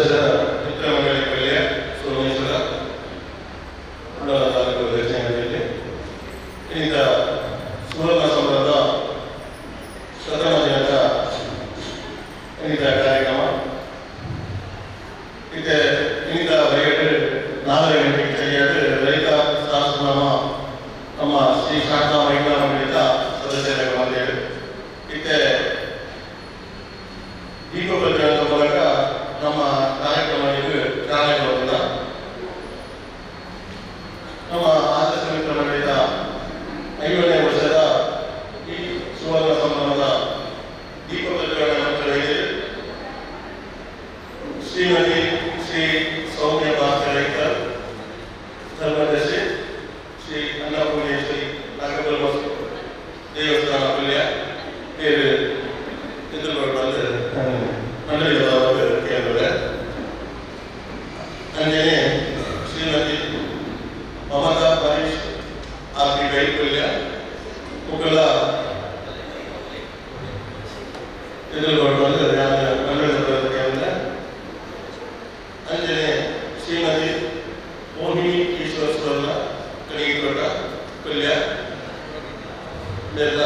ಸದಸ್ಯರ ಮಿತ್ರ ಮಂಡಳಿ ಸೋಮೇಶ್ವರ ತಾಲೂಕು ದಕ್ಷಿಣದಲ್ಲಿ ಇಂಥ ಸುವರ್ಣ ಸಂಭ್ರಮದ ಪ್ರಥಮ ದಿನದ ಇಂಥ ಕಾರ್ಯಕ್ರಮ ಇದೆ. ಇಂಥ ವೈകിട്ട് 4 ಗಂಟೆಗೆ ಸರಿಯಾದ ರೈತ ಸಹಸ್ರನಾಮ ನಮ್ಮ ಶ್ರೀ ಶಾರದಾ ಮಹಿಳಾ ಮಂಡಳಿಯ ಸದಸ್ಯರಾಗಿ ಬಂದಿದೆ. ಇತ್ತೆ ದೀಪ ಪ್ರಜ್ವಲನದ ಮೂಲಕ ನಮ್ಮ ಕಾರ್ಯಕ್ರಮಕ್ಕೆ ಚಾಲನೆ. ನಮ್ಮ ಆದರ್ಶ ಮಿತ್ರ ಮಂಡಳಿಯ 5ನೇ ವರ್ಷದ ಈ ಸುವರ್ಣ ಸಂಭ್ರಮದ ದೀಪ ಪ್ರಜ್ವಲನ ನಡೆಯಿತು. ಶ್ರೀಮತಿ ಶ್ರೀ ಸೌಮ್ಯ ಭಾಸ್ಕರ್ ಧರ್ಮದರ್ಶಿ ಶ್ರೀ ಅನ್ನಪೂರ್ಣೇಶ್ವರಿ ನಾಗಪುರ ದೇವಸ್ಥಾನ ಪಲ್ಯ ಬೇರೆ ಮಂಡಳಿಯವರು ಕೇಳಿದರೆ ಅಂಜನೆ ಶ್ರೀಮತಿ ಮಮತಾ ಪರೀಶ್ ಆರ್ತಿ ವೈಫಲ್ಯ ಮುಖಲ ಮಂಡಳಿಯವರು ಕೇಳಿದರೆ ಅಂಜನೆ ಶ್ರೀಮತಿ ಮೋಹಿನಿ ಈಶ್ವರ ಸ್ವರ್ಣ ಕಣಿಕೋಟ ಪಲ್ಯ ಎಲ್ಲ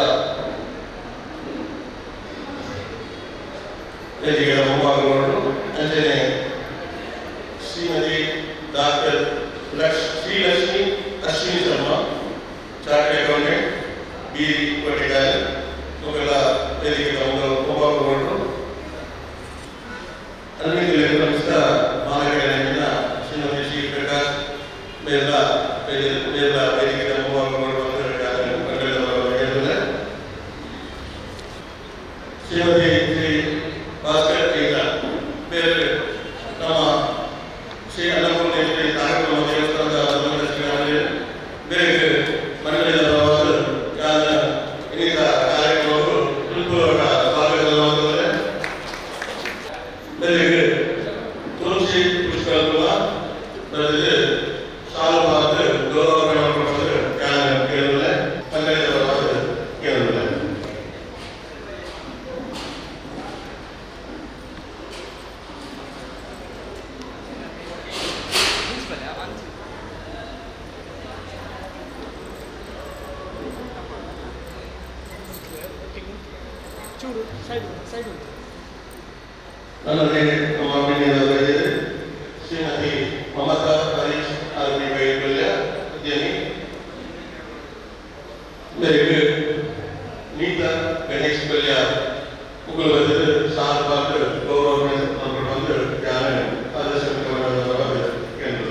ವೇದಿಕೆಯ ಮುಂಭಾಗಗಳು. ಅಂಜನೆ Shrimati doctor Srilakshmi Ashwini Sharma chartered accountant ಬೀರಿ ಕೋಟೆಗಾರ ಮೊದಲ ವೇದಿಕೆಯ ಮುಂಭಾಗಗಳು. ಅನ್ವಿತ ಮಾನವೀಯ ಶ್ರೀಮತಿ ಶ್ರೀ ಪ್ರಕಾಶ್ ಬೇರ್ಲ ವೇದಿಕೆಯ ಮುಂಭಾಗಗಳು. ಶ್ರೀಮತಿ ಶ್ರೀ ಭಾಸ್ಕರ್ ಬೇರೆ ನಮ್ಮ ಶ್ರೀ ಅನ್ನಪೂರ್ಣೇಶ್ವರಿ ನಾಗಪುರ ದೇವಸ್ಥಾನದ ಧರ್ಮದರ್ಶಿಗಳಲ್ಲಿ ಬೇರೆ ಮಂಡಳಿಯ ಇನ್ನಿತ ಕಾರ್ಯಕ್ರಮಗಳು ಹೃತ್ಪೂರ್ವಕ ಸ್ವಾಗತವಾಗುತ್ತದೆ. ಬೇರೆ ತುಳಸಿ ಪುಷ್ಪಗಳ ಬರೆದು ಸಾಲು ಮಾತ್ರ ಗೌರವ ಕೇಳಿದ್ರೆ ಮಂಡಳಿಯ ಕೇಳಿದ್ರೆ ನನ್ನದೇ ನಮ್ಮ ಅಭಿನಯದಲ್ಲಿ ಶ್ರೀಮತಿ ಮಮತಾ ಪರೀಶ್ ಆರ್ತಿ ವೈಫಲ್ಯ ಉದ್ಯಮಿ ಮೇರೆಗೆ ನೀತಾ ಗಣೇಶ್ ಪಲ್ಯ ಮುಗುಳುವುದು ಸಾರ್ಪಾಟ್ ಗೌರವ ಬಂದು ಯಾರ ಆದರ್ಶ ಕೇಂದ್ರ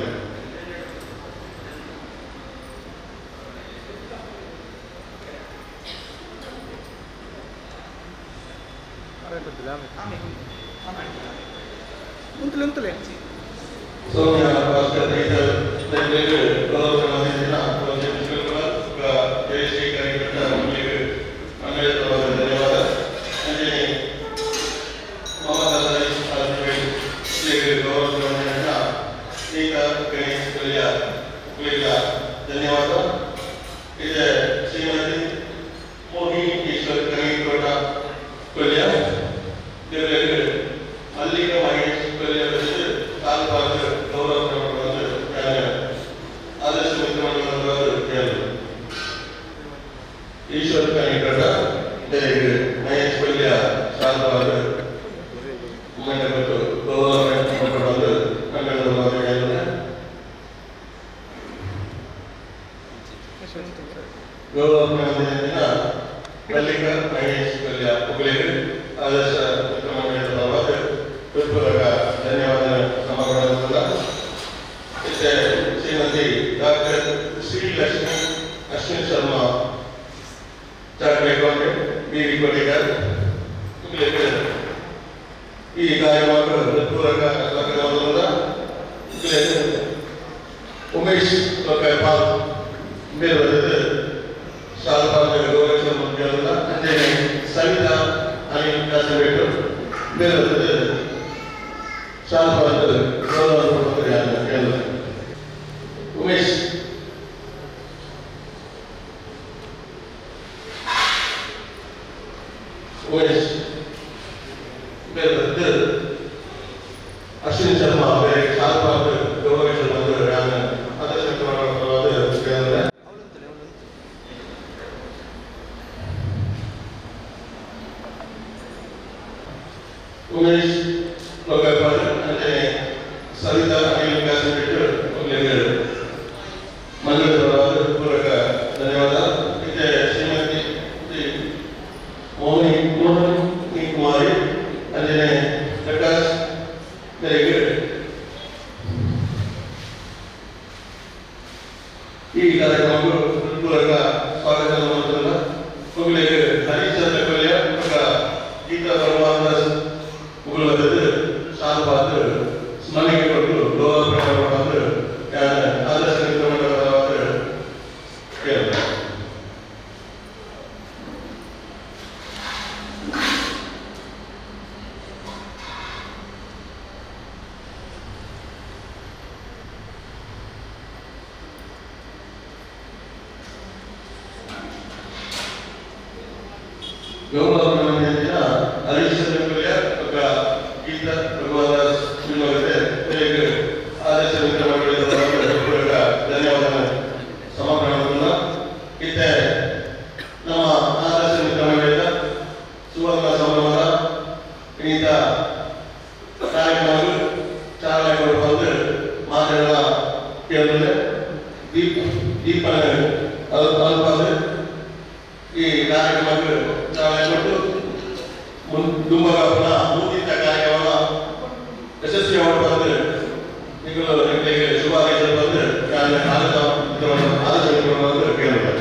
ಸೌಮ್ಯ ಭಾಸ್ಕರ್ ಧನ್ಯವಾದ. ಅಂಜನೆ ಮಮತಾ ಗಣೇಶ್ ಧನ್ಯವಾದ. ಇದೆ ಶ್ರೀಮತಿ ಮೋಹಿನಿ ಈಶ್ವರ್ ಕಣಿಕೋಟ ಕೊಲ್ಯ ಮಲ್ಲಿಕ ಮಹೇಶ್ ಕೊಲ್ಯ ತಾಲೂಕು ಗೌರವ ಆದರ್ಶ ಮಿತ್ರ ಮಂಡಳಿ ಈಶ್ವರ್ ಕಣಿಕೋಟ ಮಹೇಶ್ ಕೊಲ್ಯ ಶಾಂತವಾದ ಗೌರವ ಗೌರವ ಮಲ್ಲಿಕ ಮಹೇಶ್ ಕೊಲ್ಯ ಹುಬ್ಬಳ್ಳಿ ಆದರ್ಶ ಮಿತ್ರ ಮಂಡಳಿಯ ಹೃತ್ಪೂರ್ವಕ ಧನ್ಯವಾದ ಸಮರ್ಪಣೆ. Shrimati doctor Srilakshmi Ashwini Sharma chartered accountant ಬೀರಿ ಕೋಟೆಗಾರ ಈ ಕಾರ್ಯಕ್ರಮಕ್ಕೆ ಹೃತ್ಪೂರ್ವಕ ಸ್ವಾಗತವಾದ. ಉಮೇಶ್ ಪಾಲ್ ಬೇರೆ ಸಾಲಪಾತ್ರ ಗೌರವ ಮಂತ್ರಿಯವರ ಅಂಜನೆ ಸವಿತಾ ಅನಿಲ್ ಕಾಸಬೇಟು ಬೇರೆ ಸಾಲಪಾತ್ರ ಗೌರವ ಮಂತ್ರಿ ಉಮೇಶ್ ಬೇರೆ ಅಶ್ವಿನಿ ಶರ್ಮಾ ಅವರಿಗೆ ಶಾಲ್ಪಾತ್ ಗೌರವಿಸಲು ಬಂದು ನಾನು ಆದರ್ಶ ಪರವಾದ ಉಮೇಶ್ ಲೋಕಾಪಾಲ್ ಅಂದ್ರೆ ಸವಿತಾ ಅನಿಲ್ ವಿಕಾಸ್ ಬಿಟ್ಟು ಮಂಗಳೂರವರ ಪೂರಕ ಧನ್ಯವಾದ. ಮತ್ತೆ ಶ್ರೀಮತಿ ಮೋಹಿನಿ ಕುಮಾರಿ ಅಂಜನೆ ಪ್ರಕಾಶ್ ಈ ಕಾರ್ಯಕ್ರಮಕ್ಕೂ ಪೂರಕ ಸ್ವಾಗತ ಮಾಡುತ್ತಿಲ್ಲ. ಮುಗಿಲಿಗೆ ಹರಿಶ್ಚಂದ್ರ ಕೊಲ್ಯ ಗೀತಾ ಪರಮಾನಂದ ಮುಗುಳದ್ದು ಶಾಲ್ಪಾತ್ ಸ್ಮರಣೆಗೆ ಕೊಟ್ಟು ಲೋಹ ಬಂದು ಆದರ್ಶ ಕೇಳಿದೆ. ಗೌರವ ಹರಿಶ್ಚಂದ್ರ ಕೊಲ್ಯ ಗೀತಾ ಭಗವಾನ್ ಶ್ರೀಮತಿ ಆದರ್ಶ ಪೂರಕ ಧನ್ಯವಾದ ಸಮರ್ಪಣೆ. ಇತ್ತೆ ನಮ್ಮ ಆದರ್ಶ ಮಿತ್ರ ಮಂಡಳಿಯ ಸುವರ್ಣ ಸಂಭ್ರಮದ ಇಂಥ ಕಾರ್ಯಕ್ರಮಗಳು ಚಾಲನೆ ಕೊಡುವಂತೆ ಮಾತುಗಳ ಕೇಳಿದ್ರೆ ದೀಪನ ಅಲ್ಪಾದ್ರೆ ಈ ಕಾರ್ಯಕ್ರಮಕ್ಕೆ ಚಾಲನೆ ಕೊಟ್ಟು ದುಂಬಗಪ್ಪನ ಮುಂದಿನ ಕಾರ್ಯಕ್ರಮ ಯಶಸ್ವಿ ಮಾಡುವಂತೆ ಈಗಲೂ ನಿಮಗೆ ಶುಭ ಹಾರೈಸಲು ಬಂದು ಆದರ್ಶ ಕೇಳಿದ್ದಾರೆ.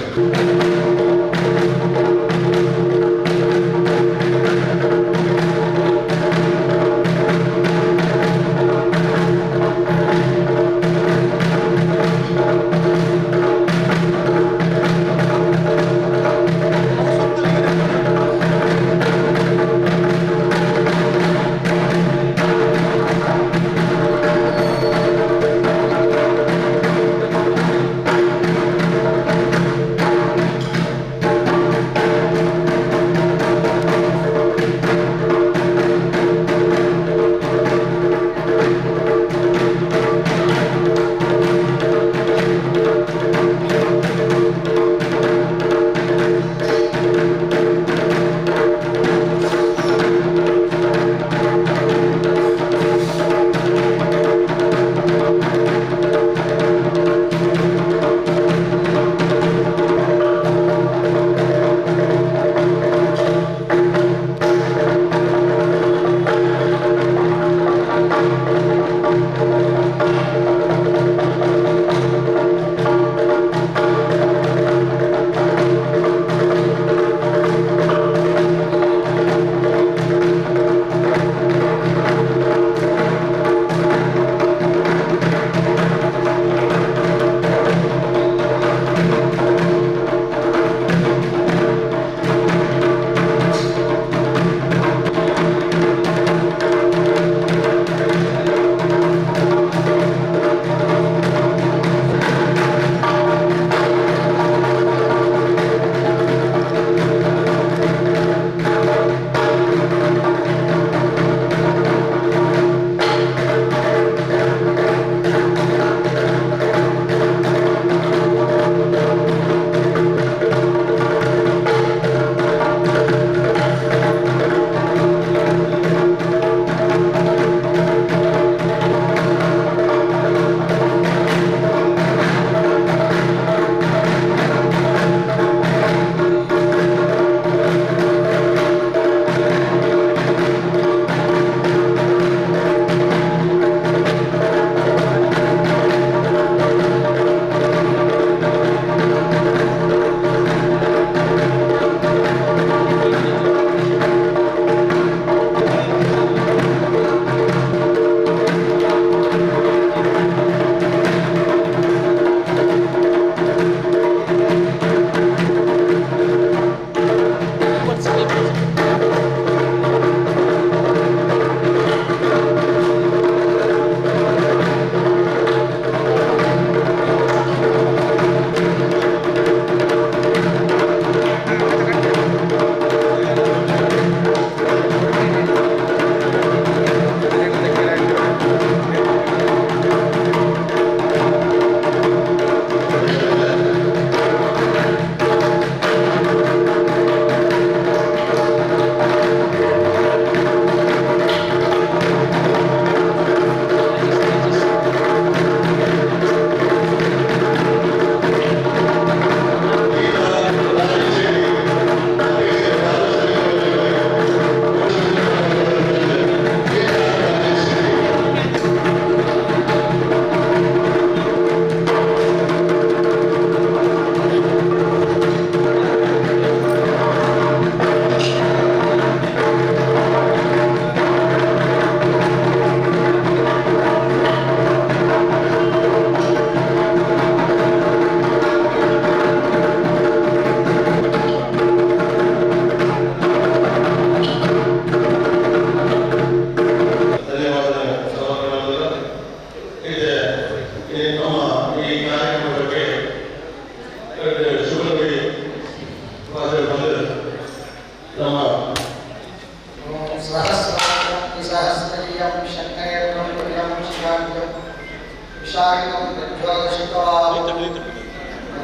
ಉತ್ಸಾಹಿತಂ ಪ್ರಜ್ವಲದಶಿಖವಾಹು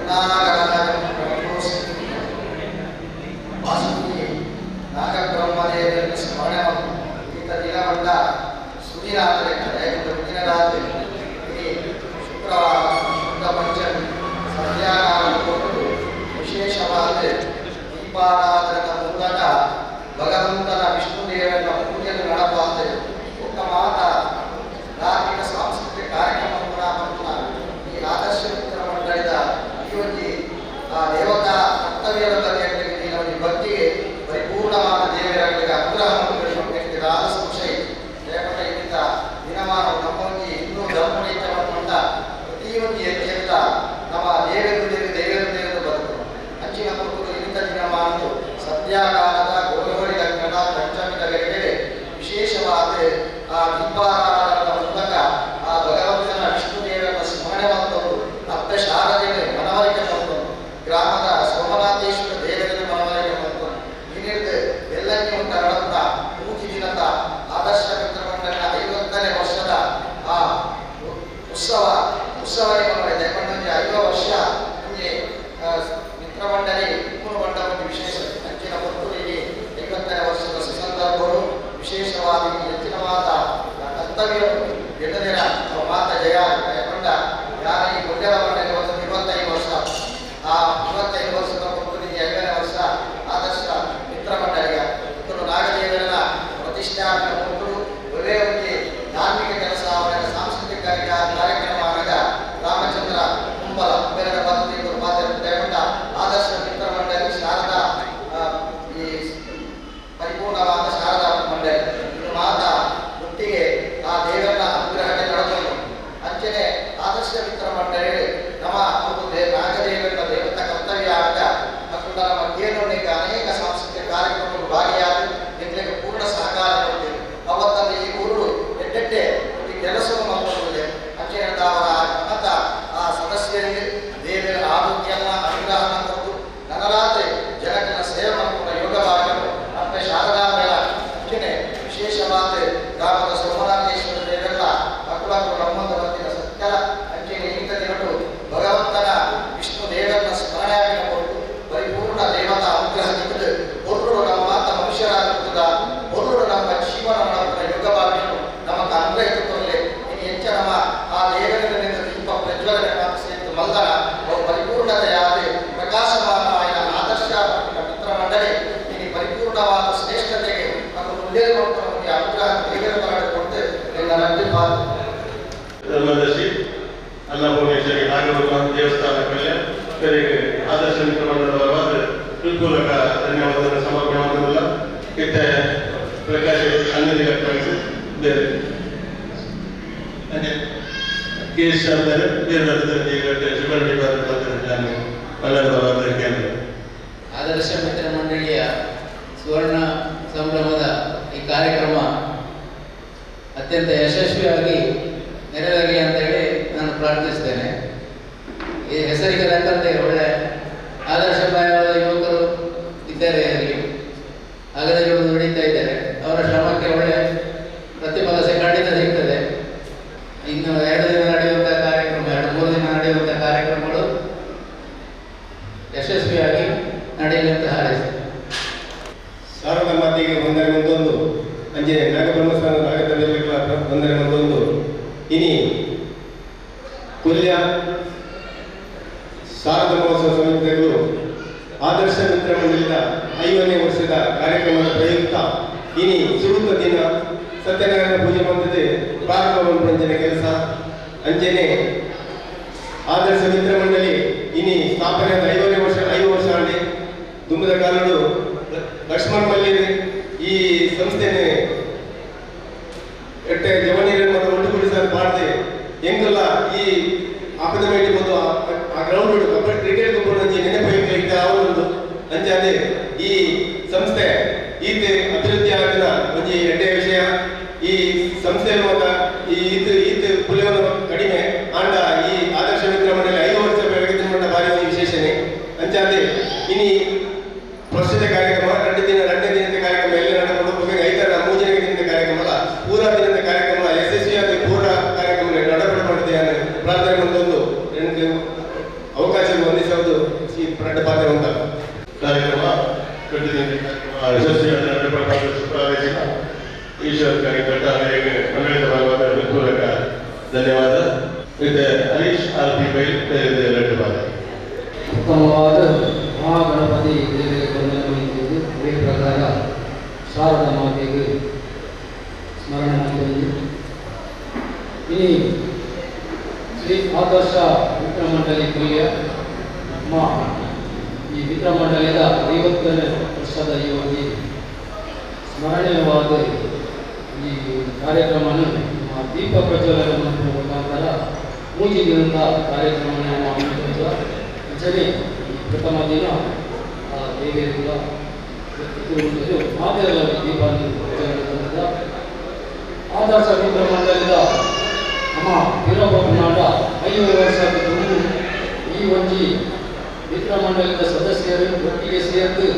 ಗಣನಾಗಣನಾಗಂ ಪ್ರಣತೋಸ್ಮಿ ವಾಸುಕಿ ನಾಗಬ್ರಹ್ಮದೇವರನ್ನು ಸ್ಮರಣೆ ಮಾಡಿ ಈತ ದಿನವನ್ನ ಸುದಿನಾದರೆ ಕಡೆಯ ದಿನರಾತ್ರಿ ಈ ಶುಕ್ರವಾರ ಶುದ್ಧ ಪಂಚಮಿ ಸಂಧ್ಯಾಕಾಲ ಕೊಟ್ಟು ವಿಶೇಷವಾದ ದೀಪಾರಾಧನದ ಮೂಲಕ ಭಗವಂತನ ವಿಷ್ಣುದೇವರ ಪೂಜೆಯನ್ನು ನಡೆಪಾದ ಉತ್ತಮವಾದ ಧಾರ್ಮಿಕ ಸಾಂಸ್ಕೃತಿಕ ಕಾರ್ಯಕ್ರಮವನ್ನು ಈ ಆದರ್ಶ ಮಿತ್ರ ಮಂಡಳಿದ ಈ ಒಂದು ದೇವತಾ ಕರ್ತವ್ಯದ ಬಗ್ಗೆ ನಮಗೆ ಭಕ್ತಿಗೆ ಪರಿಪೂರ್ಣವಾದ ದೇವರಿಗೆ ಅನುಗ್ರಹವನ್ನು ಆದ ಸಂಶಯ ದೇವರ ಇಂಥ ದಿನಮಾನವು ನಮ್ಮೊಂದಿ ಇನ್ನೂ ಧರ್ಮನೀತವಂತ ಪ್ರತಿಯೊಂದು ಹೆಜ್ಜೆಯಿಂದ ನಮ್ಮ ದೇವರು ಬದುಕು ಅಂಚಿನ ಕುರಿತು ಇಂಥ ದಿನಮಾನವು ಸದ್ಯಾಕಾಲದ ಗೋಲಗೋಳಿ ಲಗ್ನದ ಪಂಚಮಿದ ವೇಳೆ ವಿಶೇಷವಾದ ದೀಪಾರಾಧನದ ಮೂಲಕ ಭಗವಂತನ ವಿಷ್ಣುದೇವರ ಸ್ಮರಣೆ ಬಂದವರು ಅಪ್ಪ ಶಾರದೆಗೆ ಮನವರಿಕೆ ಬಂದವರು ಗ್ರಾಮದ ಸೋಮನಾಥೇಶ್ವರ ದೇವರಿಗೆ ಮನವರಿಕೆ ಬಂದವರು ಇನ್ನಿರ್ದು ಎಲ್ಲಕ್ಕೆ ಉಂಟ ನಡೆದ 3 ದಿನದ ಆದರ್ಶ ಮಿತ್ರ ಮಂಡಳಿಯ 50ನೇ ವರ್ಷದ ಉತ್ಸವಕ್ಕೆ ಮಾಡಿದೆ 5 ವರ್ಷ ಮಿತ್ರ ಮಂಡಳಿ ಪೂರ್ಣಗೊಂಡ ಒಂದು ವಿಶೇಷ ಅಂಚಿನ ಪುತ್ತೂರಿಗೆ 50ನೇ ವರ್ಷದ ಸುಸಂದರ್ಭಗಳು ವಿಶೇಷವಾದ ಹೆಚ್ಚಿನವಾದ ಕರ್ತವ್ಯ ಗೆದ್ದದಿರ ಮಾತ ಜಯ ಕೊಂಡ ಯಾರ ಈ ಗುಡ್ಡದ ಮಂಡಳಿ 25 ವರ್ಷ 25 ವರ್ಷದ ಪುತ್ತೂರಿಗೆ 5ನೇ ವರ್ಷ ಆದರ್ಶ ಮಿತ್ರ ಮಂಡಳಿಯ ಪುತ್ತೂರು ನಾಗದೇವರನ ಪ್ರತಿಷ್ಠಾಪನೆ ಪುತ್ತೂರು ಒಳ್ಳೆಯ ಧಾರ್ಮಿಕ ಕೆಲಸ ಅವರ ಸಾಂಸ್ಕೃತಿಕ ಕಾರ್ಯಕ್ರಮ ಆಗ ರಾಮಚಂದ್ರ ಕುಂಬಲ ಬೇರೆ ಪದ್ಧತಿ ಉಪಾಧ್ಯಾಯ ಆದರ್ಶ ಮಿತ್ರ ಮಂಡಳಿ ಶಾರದಾ ಈ ಪರಿಪೂರ್ಣವಾದ ಶಾರದಾ ಮಂಡಳಿ ಇದು ಮಾತ ಒಟ್ಟಿಗೆ ದೇವರ ಅನುಗ್ರಹಕ್ಕೆ ನಡೆದನು ಅಂಚನೆ ಆದರ್ಶ ಮಿತ್ರ ಮಂಡಳಿ ನಮ್ಮ ನಾಗದೇವರ ದೇವತಾ ಕರ್ತವ್ಯ ಆಗ ಮತ್ತು ನಮ್ಮ ಕೇರಳಕ್ಕೆ ಅನೇಕ ಸಾಂಸ್ಕೃತಿಕ ಕಾರ್ಯಕ್ರಮಗಳು ಭಾಗಿಯಾದ ನಿಮಗೆ ಪೂರ್ಣ ಸಹಕಾರ ಕೊಡ್ತೇವೆ ಅವತ್ತಲ್ಲಿ ಈ ಊರು ಎಡ್ಡೆಡ್ಡೆ ಕೆಲಸವನ್ನು ಮಾಡುವುದಿಲ್ಲ ಅಂಚನೆ ಅವರ ಮತ ಸದಸ್ಯರಿಗೆ ದೇವರ ಆರೋಗ್ಯನ ಅನುಗ್ರಹನ ಕೊಟ್ಟು ನಗರಾತ್ರಿ ಜನಕನ ಸೇವೆ ಮಾಡುವ ಯೋಗವಾಗಲು ನಮ್ಮ ಶಾರದಾ ಮೇಳ ಅಂಚನೆ ವಿಶೇಷವಾದ ಗ್ರಾಮದ ಸೋಮನಾಥೇಶ್ವರ ದೇವರ ಮಕ್ಕಳು ಬ್ರಹ್ಮದ ವರ್ತಿನ ಸತ್ಯರ ಅಂಚನೆ ಇಂಥ ದಿನಗಳು ಭಗವಂತನ ವಿಷ್ಣು ದೇವರನ್ನ ಸ್ಮರಣೆಯಾಗಿ ಕೊಟ್ಟು ಪರಿಪೂರ್ಣ ದೇವತಾ ಅನುಗ್ರಹ ನಿಂತು ಒಬ್ಬರು ನಮ್ಮ ಮಾತ ಮನುಷ್ಯರಾಗುತ್ತದ ಒಬ್ಬರು ನಮ್ಮ ಜೀವನ ಮಾಡುವ ಯೋಗವಾಗಲು ನಮಗೆ ಅನುಗ್ರಹಿಸಿಕೊಳ್ಳಲಿ ಇನ್ನು ಹೆಚ್ಚ ನಮ್ಮ ದೇವರಿಂದ ದೀಪ ಪ್ರಜ್ವಲನೆ ಮಾತು ಸೇರಿತು ಮಲ್ಲನ ಪರಿಪೂರ್ಣತೆಯಾದ ಪ್ರಕಾಶಮಾನವಾದ ಆದರ್ಶ ಮಿತ್ರ ಮಂಡಳಿ ಇಲ್ಲಿ ಪರಿಪೂರ್ಣವಾದ ಶ್ರೇಷ್ಠತೆಗೆ ನಮ್ಮ ಮುಂದೆ ನಮಗೆ ಅನುಗ್ರಹ ದೇವರ ಮಾಡಿಕೊಂಡು ಧರ್ಮದರ್ಶಿ ಅನ್ನಪೂರ್ಣೇಶ್ವರಿ ನಾಗರೂಪ ದೇವಸ್ಥಾನಗಳಿಗೆ ಆದರ್ಶ ಮಿತ್ರ ಮಂಡಲವಾದ ಹೃತ್ಪೂರ್ವಕ ಧನ್ಯವಾದವನ್ನು ಸಮರ್ಪಣೆ ಮಾಡುವುದಿಲ್ಲ ಇತ್ತೆ ಪ್ರಕಾಶ ಅನ್ನದಿಗೆ ಬೇರೆ ಕೇಸ್ ಅಂದರೆ ಆದರ್ಶ ಮಿತ್ರ ಮಂಡಳಿಯ ಸುವರ್ಣ ಸಂಭ್ರಮದ ಈ ಕಾರ್ಯಕ್ರಮ ಅತ್ಯಂತ ಯಶಸ್ವಿಯಾಗಿ ನೆರವೇರಲಿ ಅಂತೇಳಿ ನಾನು ಪ್ರಾರ್ಥಿಸ್ತೇನೆ. ಈ ಹೆಸರಿಗೆ ತಕ್ಕಂತೆ ಒಳ್ಳೆ ಆದರ್ಶಪ್ರಾಯವಾದ ಯುವಕರು ಇದ್ದಾರೆ, ಅಲ್ಲಿ ಅಗಲಗಳು ದುಡಿತಾ ಇದ್ದಾರೆ. ಅವರ ಶ್ರಮಕ್ಕೆ ಒಳ್ಳೆ ಪ್ರತಿಫಲ ಖಂಡಿತ ಸಿಗ್ತದೆ. ಇನ್ನು 2 ದಿನ ನಡೆಯುವಂತಹ ಕಾರ್ಯಕ್ರಮ, 2-3 ದಿನ ನಡೆಯುವಂತಹ ಕಾರ್ಯಕ್ರಮಗಳು ಯಶಸ್ವಿಯಾಗಿ ನಡೆಯಲಿ ಅಂತ ಹಾರೈಸ್ತೇನೆ. ಶಾರದಾ ಮಾತೆಗೆ ವಂದನೆ ಒಂದೊಂದು ಅಂಜೆ ನಾಗಬ್ರಹ್ಮಸ್ವಾಮಿ ನಾಗತವೆಲ್ಲ ವಂದನೆ ಒಂದೊಂದು ಇನಿ ಕುಲ್ಯ ಶಾರದಾ ಮಹೋತ್ಸವ ಸಮಿತಿಗಳು ಆದರ್ಶ ಮಿತ್ರ ಮಂಡಳಿಯ 5ನೇ ವರ್ಷದ ಕಾರ್ಯಕ್ರಮದ ಪ್ರಯುಕ್ತ ಇನಿ ಸುರುತ ದಿನ ಸತ್ಯನಾರಾಯಣ ಪೂಜೆ ಬಂದದೆ ಪ್ರಾರಂಭವನ್ನು ಪಂಚನೆ ಕೆಲಸ ಅಂಜನೆ ಆದರ್ಶ ಮಿತ್ರ ಮಂಡಳಿ ಇನಿ ಸ್ಥಾಪನೆ 5 ವರ್ಷ ಆಡಿ ದುಂಬದ ಕಾಲಡು ಲಕ್ಷ್ಮಣ್ ಮಲ್ಲಿಗೆ ಈ ಸಂಸ್ಥೆನೆ ಎಟ್ಟೆ ಜವನೀರನ್ನು ಒಟ್ಟುಗೂಡಿಸಲು ಮಾಡದೆ ಹೆಂಗಲ್ಲ ಈ ಅಕಾಡೆಮಿ ಇಡ್ಬೋದು ಆ ಗ್ರೌಂಡ್ ಕಬಡ್ಡಿ ಕ್ರಿಕೆಟ್ ನೆನಪು ಅವರೊಂದು ಅಂಜಾದೆ ಈ ಸಂಸ್ಥೆ ಈತ ಅಭಿವೃದ್ಧಿ ಆಗಿನ ಒಂದು ಎರಡೇ ವಿಷಯ ಈ ಸಂಸ್ಥೆ ಈತ ಪುಲಿಯನ್ನು ಕಡಿಮೆ ಆಂಡ ಈ ಆದರ್ಶ ಮಿತ್ರ ಮಂಡಳಿ 5 ವರ್ಷ ಬೆಳಗ್ಗೆ ಮಂಡ ಭಾರಿ ವಿಶೇಷಣೆ ಅಂಚಾದೆ ಇನಿ ವರ್ಷದ ಕಾರ್ಯಕ್ರಮ 2 ದಿನದ ಕಾರ್ಯಕ್ರಮ ಎಲ್ಲ ನಡೆದುಕೊಂಡು 3 ದಿನದ ಕಾರ್ಯಕ್ರಮ ಅಲ್ಲ ಪೂರಾ ದಿನದ ಕಾರ್ಯಕ್ರಮ ಯಶಸ್ವಿಯಾದ ಪೂರಾ ಕಾರ್ಯಕ್ರಮ ನಡೆದುಕೊಂಡಿದೆ ಧನ್ಯವಾದ. ಮತ್ತೆ ಹರೀಶ್ ಆರ್ಪಿ ಪೈ 2 ಬಾರಿ. ಉತ್ತಮವಾದ ಮಹಾಗಣಪತಿ ದೇವಿಗೆ ವಂದನೆಗೊಳಿಸುವುದು. ಅದೇ ಪ್ರಕಾರ ಶಾರದಾ ಮಾತೆಗೆ ಸ್ಮರಣೆ ಮಾಡುವುದು. ಇനി ಶ್ರೀ ಆದರ್ಶ ಮಿತ್ರಮಂಡಳಿ ಕೊಲ್ಲಿಯ ಈ ಮಿತ್ರಮಂಡಲದ 50ನೇ ವರ್ಷದ ಈ ಒಂದು ಸ್ಮರಣೀಯವಾದ ಈ ಕಾರ್ಯಕ್ರಮವನ್ನು ದೀಪ ಪ್ರಜ್ವಲನ ಮುಖಾಂತರ ಮೂಜಿನಿಂದ ಕಾರ್ಯಕ್ರಮವನ್ನು ನಾವು ಹಮ್ಮಿಕೊಂಡಿದ್ದ ಅಂಚನೆ ಪ್ರಥಮ ದಿನ ದೇವಿಯರಿಂದ ಮಾತೆಲ್ಲ ದೀಪ ಪ್ರಜ್ವಲಿಸಿದ ಆದರ್ಶ ಮಿತ್ರಮಂಡಲದ ನಮ್ಮ ವೀರಪ್ಪನಾಡ 5 ವರ್ಷದ ಮುಂದೆ ಈ ಒಂದು ಮಿತ್ರಮಂಡಲದ ಸದಸ್ಯರು ಒಟ್ಟಿಗೆ ಸೇರಿದು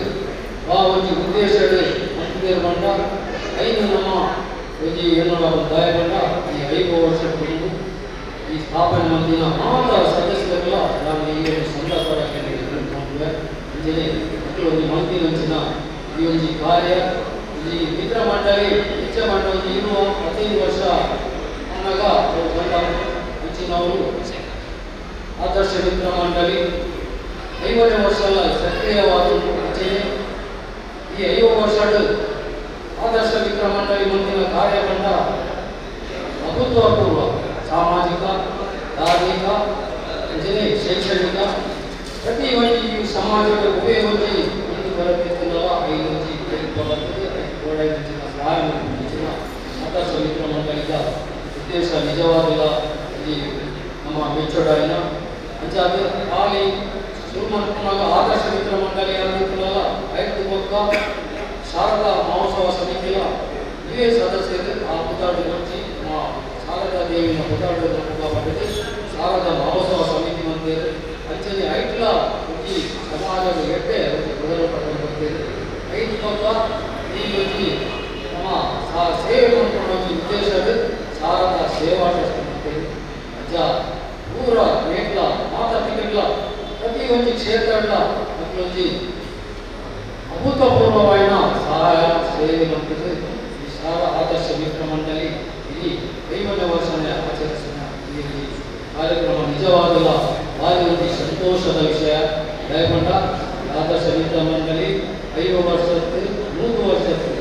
ಆ ಒಂದು ಉದ್ದೇಶದ ಮಂಡ 5 ನಮ್ಮ ಒಂದು ಏನೋ ದಾಯಗೊಂಡ ಈ 5 ವರ್ಷದ ಮುಂದೆ ಈ ಸ್ಥಾಪನೆ ಮಂದಿನ ಮಾತ ಸದಸ್ಯರೆಲ್ಲ ನಾನು ಈ ಒಂದು ಸಂದರ್ಭಕ್ಕೆ ಮಾಡಿವೆ. ಇಂಜಿನೆ ಒಂದು ಮಂದಿ ನಂಚಿನ ಈ ಒಂದು ಕಾರ್ಯ ಈ ಮಿತ್ರ ಮಂಡಳಿ ಹೆಚ್ಚ ಮಂಡಳಿ ಇರುವ 15 ವರ್ಷ ಅನ್ನಾಗ ಬಂದ ಹೆಚ್ಚಿನವರು ಆದರ್ಶ ಮಿತ್ರ ಮಂಡಳಿ 50ನೇ ವರ್ಷ ಅಲ್ಲ ಸಕ್ರಿಯವಾದ ಹೆಚ್ಚಿನ ಈ 5 ವರ್ಷದ ಆದರ್ಶ ಮಿತ್ರ ಮಂಡಳಿ ಮುಂದಿನ ಕಾರ್ಯಗೊಂಡ ಅಭೂತಪೂರ್ವ ಸಾಮಾಜಿಕ ಧಾರ್ಮಿಕ ಶೈಕ್ಷಣಿಕ ಪ್ರತಿ ಒಂದು ಸಮಾಜದ ಉಪಯೋಗಿ ಒಂದು ಬರಬೇಕನ್ನಲ್ಲ 5 ಆದರ್ಶ ಮಿತ್ರ ಮಂಡಳಿದ ಉದ್ದೇಶ ನಿಜವಾದಿಲ್ಲ. ಈ ನಮ್ಮ ಮೆಚ್ಚೋಡಾಯಿನ ಅಂಚಾದ ಹಾಲಿ ಶುರು ಮಾಡ್ಕೊಂಡಾಗ ಆದರ್ಶ ಮಿತ್ರ ಮಂಡಳಿ ಆಗಿರ್ತಿಲ್ಲ 5 ಪಕ್ಕ ಶಾರದಾ ಮಹೋತ್ಸವ ಸಮಿತಿಯ ಇವೇ ಸದಸ್ಯರು ಆ ಪುತಾಡು ಹಚ್ಚಿ ಶಾರದಾ ದೇವಿನ ಪುತಾಡು ಪಡೆದು ಶಾರದಾ ಮಹೋತ್ಸವ ಸಮಿತಿ ಮಂದಿರು ಅಂಚನೆ 5 ಈ ಸಮಾಜದ ಎಡ್ಡೆ ಮೊದಲು ಪಡೆದು ಬರ್ತಿದೆ 5 ಪಕ್ಕ ಈ ಬಗ್ಗೆ ನಮ್ಮ ಸೇವೆ ಮಾಡ್ಕೊಳ್ಳೋ ಉದ್ದೇಶದ ಶಾರದಾ ಸೇವಾ ಟ್ರಸ್ಟ್ ಮಾಡ್ತೇವೆ. ಅಜ್ಜ ಪೂರ ಮೇಟ್ಲ ಮಾತಾಡ್ತಿಲ್ಲ ಪ್ರತಿ ಒಂದು ಕ್ಷೇತ್ರಗಳ ಮಕ್ಕಳೊಂದಿ ಅಭೂತಪೂರ್ವವಾದ ಸಹಾಯ ಸೇವೆ ಮಾಡ್ತದೆ. ಈ ಶಾಲಾ ಆದರ್ಶ ಮಿತ್ರ ಮಂಡಳಿ ಇಲ್ಲಿ 50ನೇ ವರ್ಷನೇ ಆಚರಿಸಿದ ಈ ಕಾರ್ಯಕ್ರಮ ನಿಜವಾಗಲ್ಲ ಭಾರಿ ಒಂದು ಸಂತೋಷದ ವಿಷಯ. ದಯಗೊಂಡ ಆದರ್ಶ ಮಿತ್ರ ಮಂಡಳಿ 5 ವರ್ಷದ್ದು 3 ವರ್ಷದ್ದು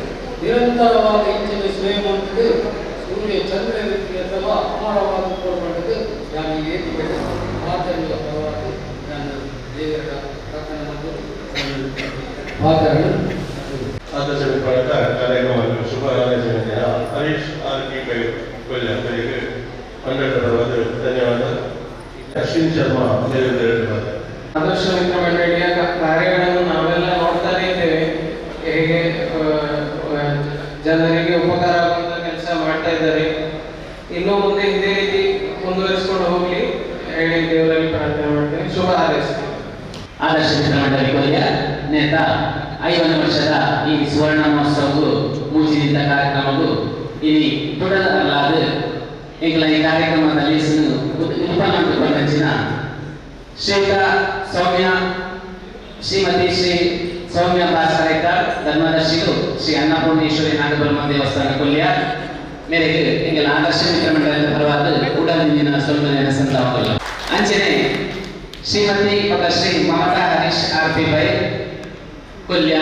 ನಿರಂತರವಾದ ಇಂಚಿನ ಸೇವೆ ಮಾಡ್ತದೆ. ಸೂರ್ಯ ಚಂದ್ರ ರೀತಿ ಅಥವಾ ಅಮರವಾದ ಕೊಡಬಂಡದು ನಾನು ಏಕೆ ಮಾತನಾಡುವ ಪರವಾಗಿ ನಾನು ದೇವರ ಪ್ರಾರ್ಥನೆ ಮತ್ತು ಮಾತನಾಡಲು ಆದರ್ಶ ಮಿತ್ರಮಂಡಲದ ಕಾರ್ಯಕ್ರಮವನ್ನು ಶುಭ ಹಾರೈಸಿದ ಹರೀಶ್ ಆರ್ಪಿ ಪೈ ಕೊಲ್ಲಿ ಅವರಿಗೆ 12 ಧನ್ಯವಾದ. ಅಶ್ವಿನ್ ಶರ್ಮಾ 2 ಬಾರಿ. ಆದರ್ಶ ಮಿತ್ರ ಮಂಡಳಿಯ ಕಾರ್ಯಗಳನ್ನು ನಾವೆಲ್ಲ ನೋಡ್ತಾನೆ ಇದ್ದೇವೆ. ಹೇಗೆ ಜನರಿಗೆ ಉಪಕಾರ ಆಗುವಂತ ಕೆಲಸ ಮಾಡ್ತಾ ಇದ್ದಾರೆ. ಇನ್ನು ಮುಂದೆ ಇದೇ ರೀತಿ ಮುಂದುವರಿಸಿಕೊಂಡು ಹೋಗ್ಲಿ ಹೇಳಿ ದೇವರಲ್ಲಿ ಪ್ರಾರ್ಥನೆ ಮಾಡ್ತೇನೆ. ಶುಭ ಹಾರೈಸ್ತೇನೆ. ಆದರ್ಶ ಮಿತ್ರ ಮಂಡಳಿ ಕೊಲ್ಲಿಯ ನೇತ 5ನೇ ವರ್ಷದ ಈ ಸುವರ್ಣ ಮಹೋತ್ಸವಕ್ಕೂ ಮೂಜಿನಿಂದ ಕಾರ್ಯಕ್ರಮಕ್ಕೂ ಇಲ್ಲಿ തുടരല്ലാതെ ಈಗಲ ಈ ಕಾರ್ಯಕ್ರಮದಲ್ಲಿ ಉಪನಂದಿಸಿದ ಶ್ರೀಯುತ ಸೌಮ್ಯ ಶ್ರೀಮತಿ ಶ್ರೀ ಸೌಮ್ಯ ಭಾಸ್ಕರೇಕರ್ ಧರ್ಮದರ್ಶಿಗಳು ಶ್ರೀ ಅನ್ನಪೂರ್ಣೇಶ್ವರಿ ನಾಗಬ್ರಹ್ಮ ದೇವಸ್ಥಾನ ಕೊಲ್ಲಿಯ ಮೇರೆಗೆ ಈಗಲ ಆದರ್ಶ ಮಿತ್ರ ಮಂಡಳದ ಪರವಾದ ಉಡಾದಿನ ಸೌಮ್ಯ ಸಂತಾಪಲ್ಲ ಅಂಚನೆ ಶ್ರೀಮತಿ ಶ್ರೀ ಮಮತಾ ಹರೀಶ್ ಆರ್ಪಿ ಪೈ ಕೊಲ್ಲಿಯ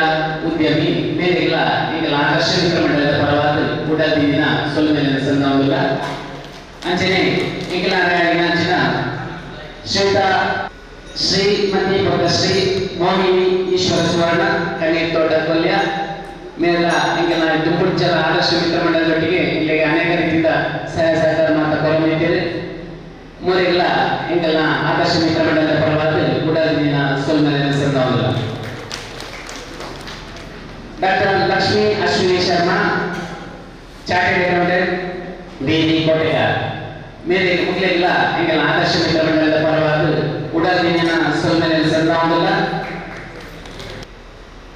ಉದ್ಯಮಿ ಮೇರೆಗಳ ಈಗಲ ಆದರ್ಶ ಮಿತ್ರ ಮಂಡಳದ ಪರವಾದ ಉಡಾದಿನ ಸೌಮ್ಯ ಸಂತಾಪಲ್ಲ ಅಂಚನೆ ಈಗಲ ಅಂಚಿನ ಶ್ರೀಯುತ ಶ್ರೀಮತಿ ಶ್ರೀ ಮೋಹಿನಿ ಈಶ್ವರ ಸುವರ್ಣ ಕಣ್ಣೀರ್ತೋಟ ಕೊಲ್ಯ ಮೇಲ ಈಗೆಲ್ಲ ದುಂಬುಡ್ಚರ ಆದರ್ಶ ಮಿತ್ರ ಮಂಡಲದೊಟ್ಟಿಗೆ ಇಲ್ಲಿಗೆ ಅನೇಕ ರೀತಿಯಿಂದ ಸಹಾಯ ಸಹಕಾರ ಮಾತ್ರ ಕೊರಮಿದ್ದೇವೆ. ಮೂರೆಲ್ಲ ಈಗೆಲ್ಲ ಆದರ್ಶ ಮಿತ್ರ ಮಂಡಲದ ಪರವಾದ ಉಡಾದಿನ ಸೌಮ್ಯ ಸಂತಾಪಲ್ಲ. Doctor Lakshmi Ashwini Sharma chartered accountant ಬೇದಿ ಕೋಟೆಯ ಮೇಲೆ ಮುಗಿಲಿಲ್ಲ ಈಗೆಲ್ಲ ಆದರ್ಶ ಮಿತ್ರ ಮಂಡಲದ ಪರವಾದ ಉಡಾದಿನ ಸೌಮ್ಯ ಸಂತಾಪಲ್ಲ.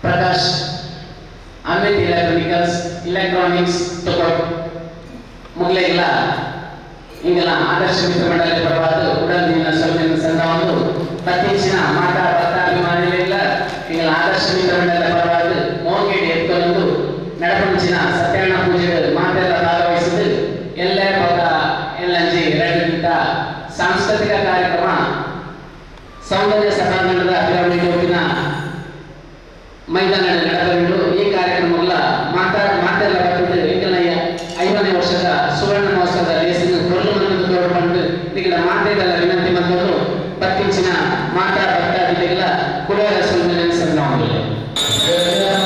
ಪ್ರಕಾಶ್ ಅಮಿತ್ ಇಲೆಕ್ಟ್ರಾನಿಕ್ಸ್ ತಗೊಂಡು ಮುಗಿಲಿಲ್ಲ ಈಗೆಲ್ಲ ಆದರ್ಶ ಮಿತ್ರ ಮಂಡಲದ ಪರವಾದ ಉಡಾದಿನ ಸೌಮ್ಯ ಸಂತಾಪವನ್ನು ಪ್ರತ್ಯಕ್ಷಿನ ಮಾತಾ ಭಕ್ತಾಭಿಮಾನಿಗಳಿಲ್ಲ ಈಗೆಲ್ಲ ಆದರ್ಶ ಮಿತ್ರ ಮಂಡಲದ ಪರವಾದ ಮೋಹಗೇಡಿ ಎತ್ಕೊಂಡು ನಡಪಂಚಿನ ಸತ್ಯನಾರಾಯಣ ಪೂಜೆ ಮಾತೆಲ್ಲ ಭಾಗವಹಿಸಿದ್ದು ಎಲ್ಲ ಪಕ್ಕ ಎಲ್ಲಂಜಿ 2 ಗಂಟೆ ಸಾಂಸ್ಕೃತಿಕ ಕಾರ್ಯಕ್ರಮ ಸೌಂದರ್ಯ ಸಭಾಂಗಣದ ಪಿರಮಿಡ್ ಒಟ್ಟಿನ ಮೈದಾನದಲ್ಲಿ ನಡೆದವರು. ಈ ಕಾರ್ಯಕ್ರಮಗಳ ಮಾತೆಲ್ಲ ಬರ್ತದೆ ಎಂಟನೆಯ 5ನೇ ವರ್ಷದ ಸುವರ್ಣ ಮಹೋತ್ಸವದ ಲೇಸಿನ ಕೊರಲು ಮನದ ತೋರ್ಪಂಡು ಇದರ ಮಾತೆಲ್ಲ ವಿನಂತಿ ಬಂದವರು ಪತ್ತಿಂಚಿನ ಮಾತಾ ಭಕ್ತಾದಿಗಳ ಕುಡಿಯರ ಸುಮ್ಮನೆ ಸಂಗ್ರಾಮಗಳು. Yeah.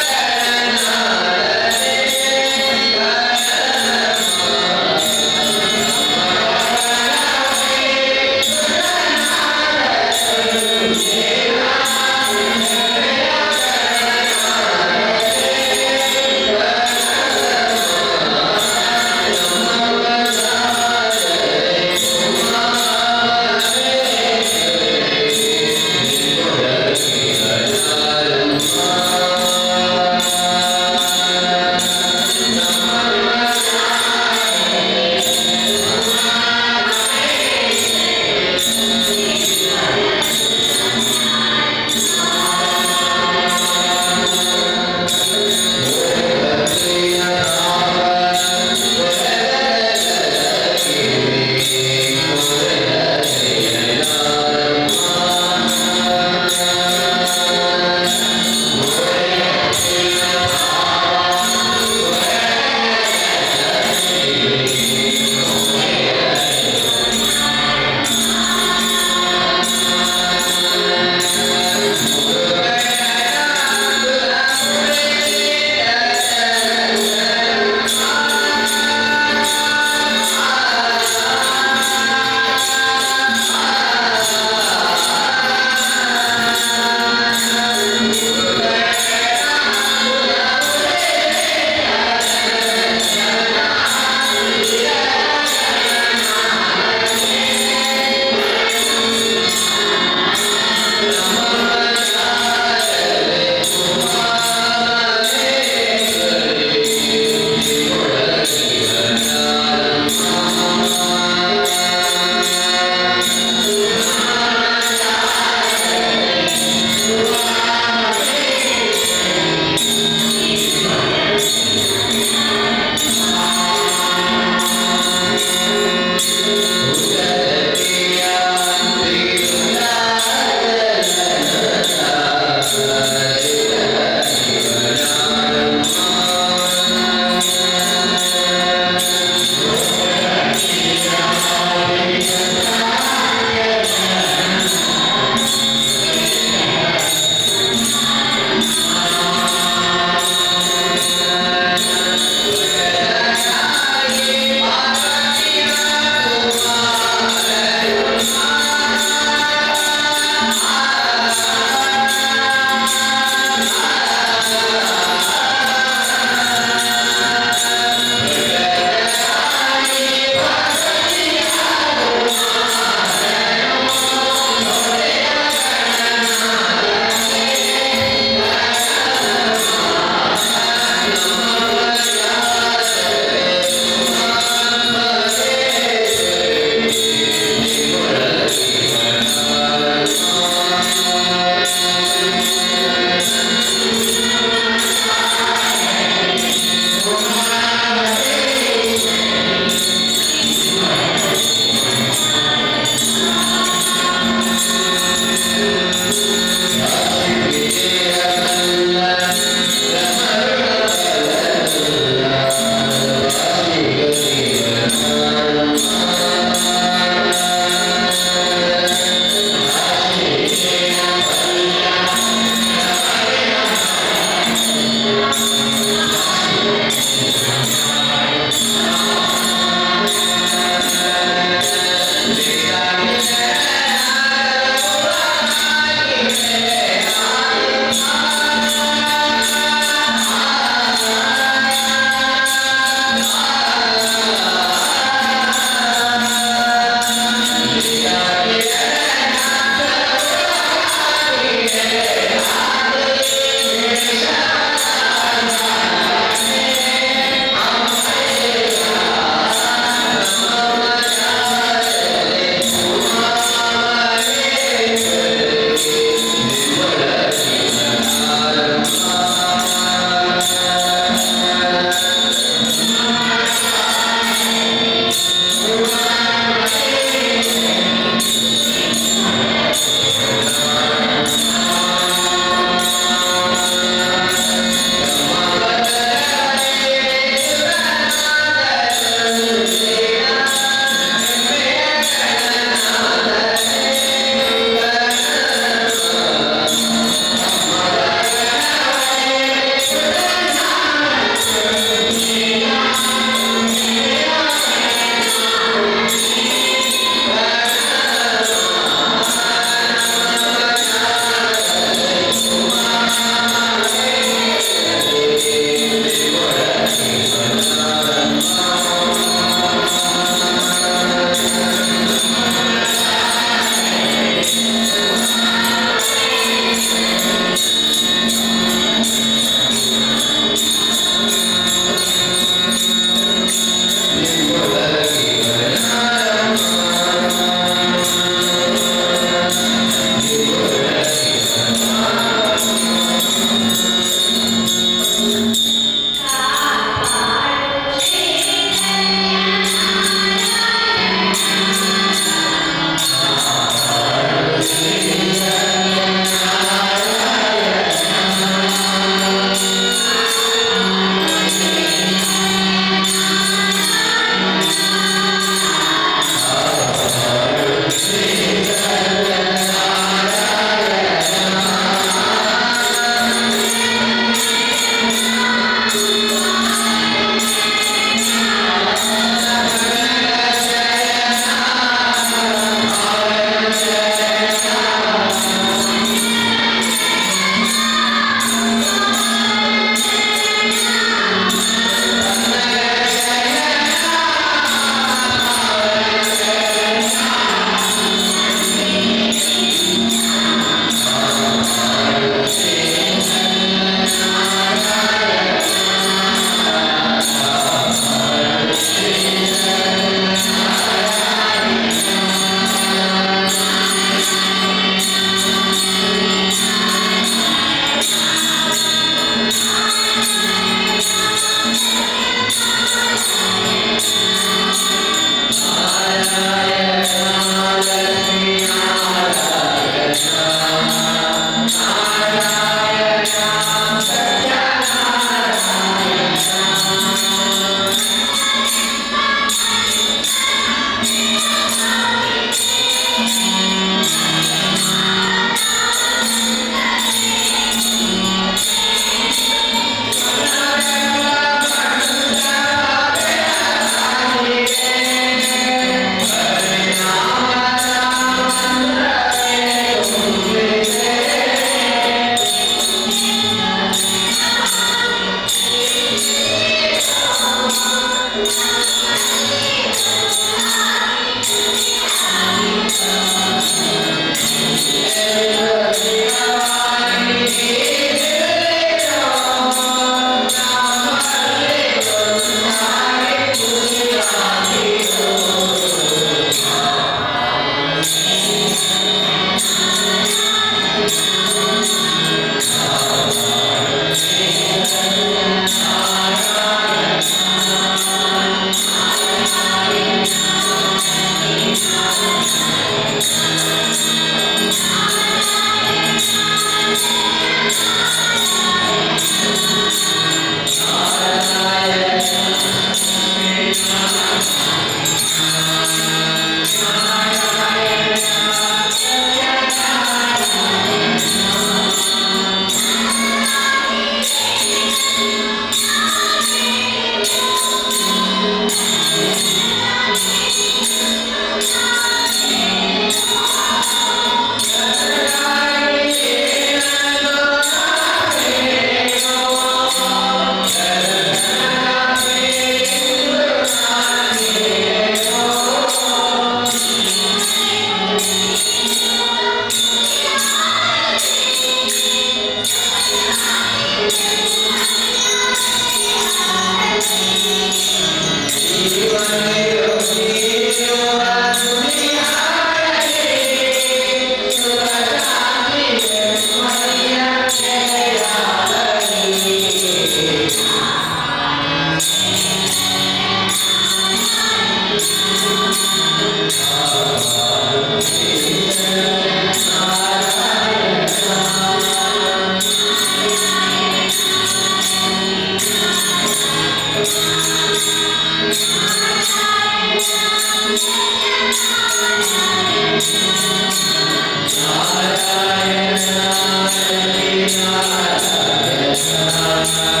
Thank you.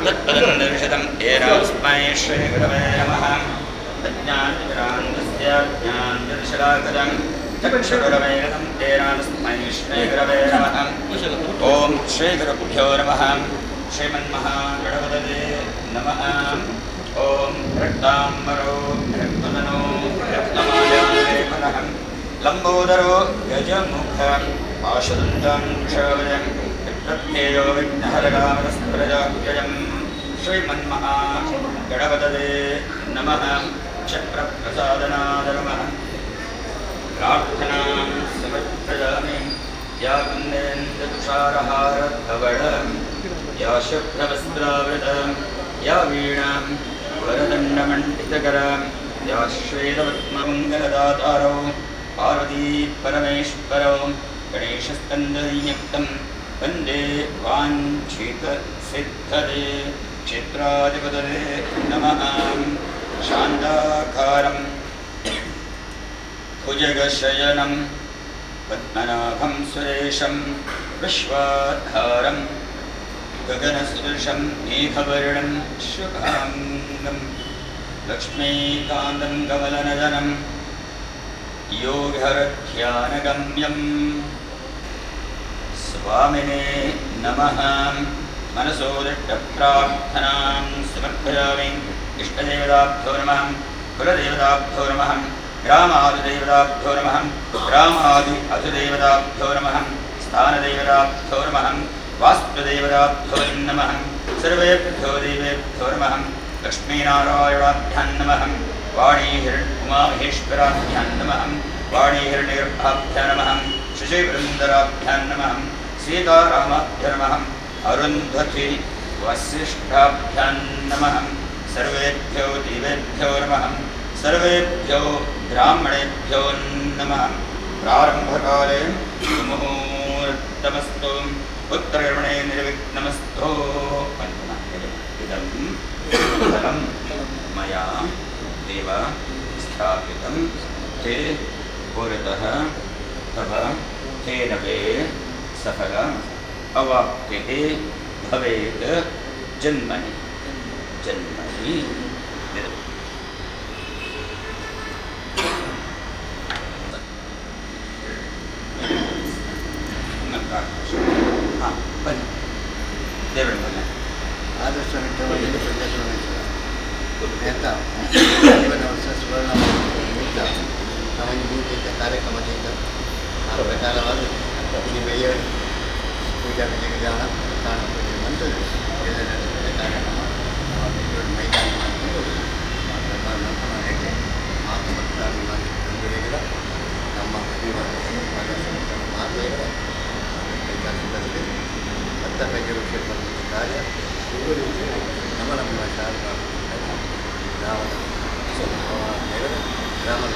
तत्पदन्दर्शतम् एरास्मै श्रीगुरवे नमः तज्ञानविरान्दस्य ज्ञानदर्शनागतम् चक्षुरुरवेदम् एरास्मै श्रीगुरवे नमः ॐ श्रीगुरुभ्यो नमः श्रीमन्महागणपतये नमः ॐ रक्ताम्बरो रक्ततनो रत्नमाल्यालेपनः लम्बोदरो गजमुखम् आशुदन्तं क्षोभयम् प्रत्ययो विघ्नहरकामरस्प्रजाभ्ययम् श्रीमन्महागणपतये नमः चक्रप्रसादनादनमः प्रार्थनां समर्पयामि या कुन्देन्दुषारहारधवळं या शुभ्रवस्त्रावृतं या वीणां वरदण्डमण्डितकरं या श्वेतपद्ममङ्गलदातारो पार्वती परमेश्वरो गणेशस्कन्दयुक्तं वन्दे वाञ्छितसिद्धये क्षेत्राधिपतये नमः शान्ताकारं भुजगशयनं पद्मनाभं सुरेशं विश्वाधारं गगनसदृशं मेघवर्णं शुभाङ्गं लक्ष्मीकान्तं कमलनयनं योगहरध्यानगम्यम् स्वामिने नमः मनसोदिष्टप्रार्थनां समर्पयामि इष्टदेवताभ्यो नमः कुलदेवताभ्यो नमः ग्रामादिदेवताभ्यो नमः ग्रामाधिदेवताभ्यो नमः स्थानदेवताभ्यो नमः वास्तुदेवताभ्यो नमः सर्वेभ्यो देवेभ्यो नमः लक्ष्मीनारायणाभ्यां नमः वाणीहिरण्यउमामहेश्वराभ्यां नमः वाणीहिरण्यगर्भाभ्यां नमः शशिवृन्दराभ्यां नमः सीतारामाभ्यां नमः अरुन्धति वसिष्ठाभ्यां नमः सर्वेभ्यो देवेभ्यो नमः सर्वेभ्यो ब्राह्मणेभ्यो नमः प्रारम्भकाले मुहूर्तमस्तु उत्तरगमने निर्विघ्नमस्तु इदं फलं मया देव स्थापितं ते पुरतः तव तेन मे सफल अवाप्तिः भवेत् जन्मनि जन्मनि बन्नि देवरನ್ನು ಬನ್ನಿ ಆದರ್ಶ ಮಿತ್ರವಾಗಿ ಪ್ರಜಾಪ್ರಭುತ್ವ ಅಂತ ಜೀವನ ವರ್ಷ ಸುವರ್ಣ ನಿಮಿತ್ತ ನಮಗೆ ಭೂಮಿತ ಕಾರ್ಯಕ್ರಮದಿಂದ ಆ ಪ್ರಕಾರವಾಗಿ ಇಲ್ಲಿ ಬೆಳೆಯ ಪೂಜಾ ವಿಧಿವಿಧಾನ ತಾಣ ಪೂಜೆ ಬಂದು ಕಾರ್ಯಕ್ರಮ ಮೈದಾನ ತಂದೆಗಳ ನಮ್ಮ ಮಾತೆಯರ ಕೈಗಾರಿಕೆ ಹತ್ತ ಕೈಗೆ ಕಾರ್ಯ ನಮ್ಮ ಶಾಲಾ ಗ್ರಾಮದ ಗ್ರಾಮದ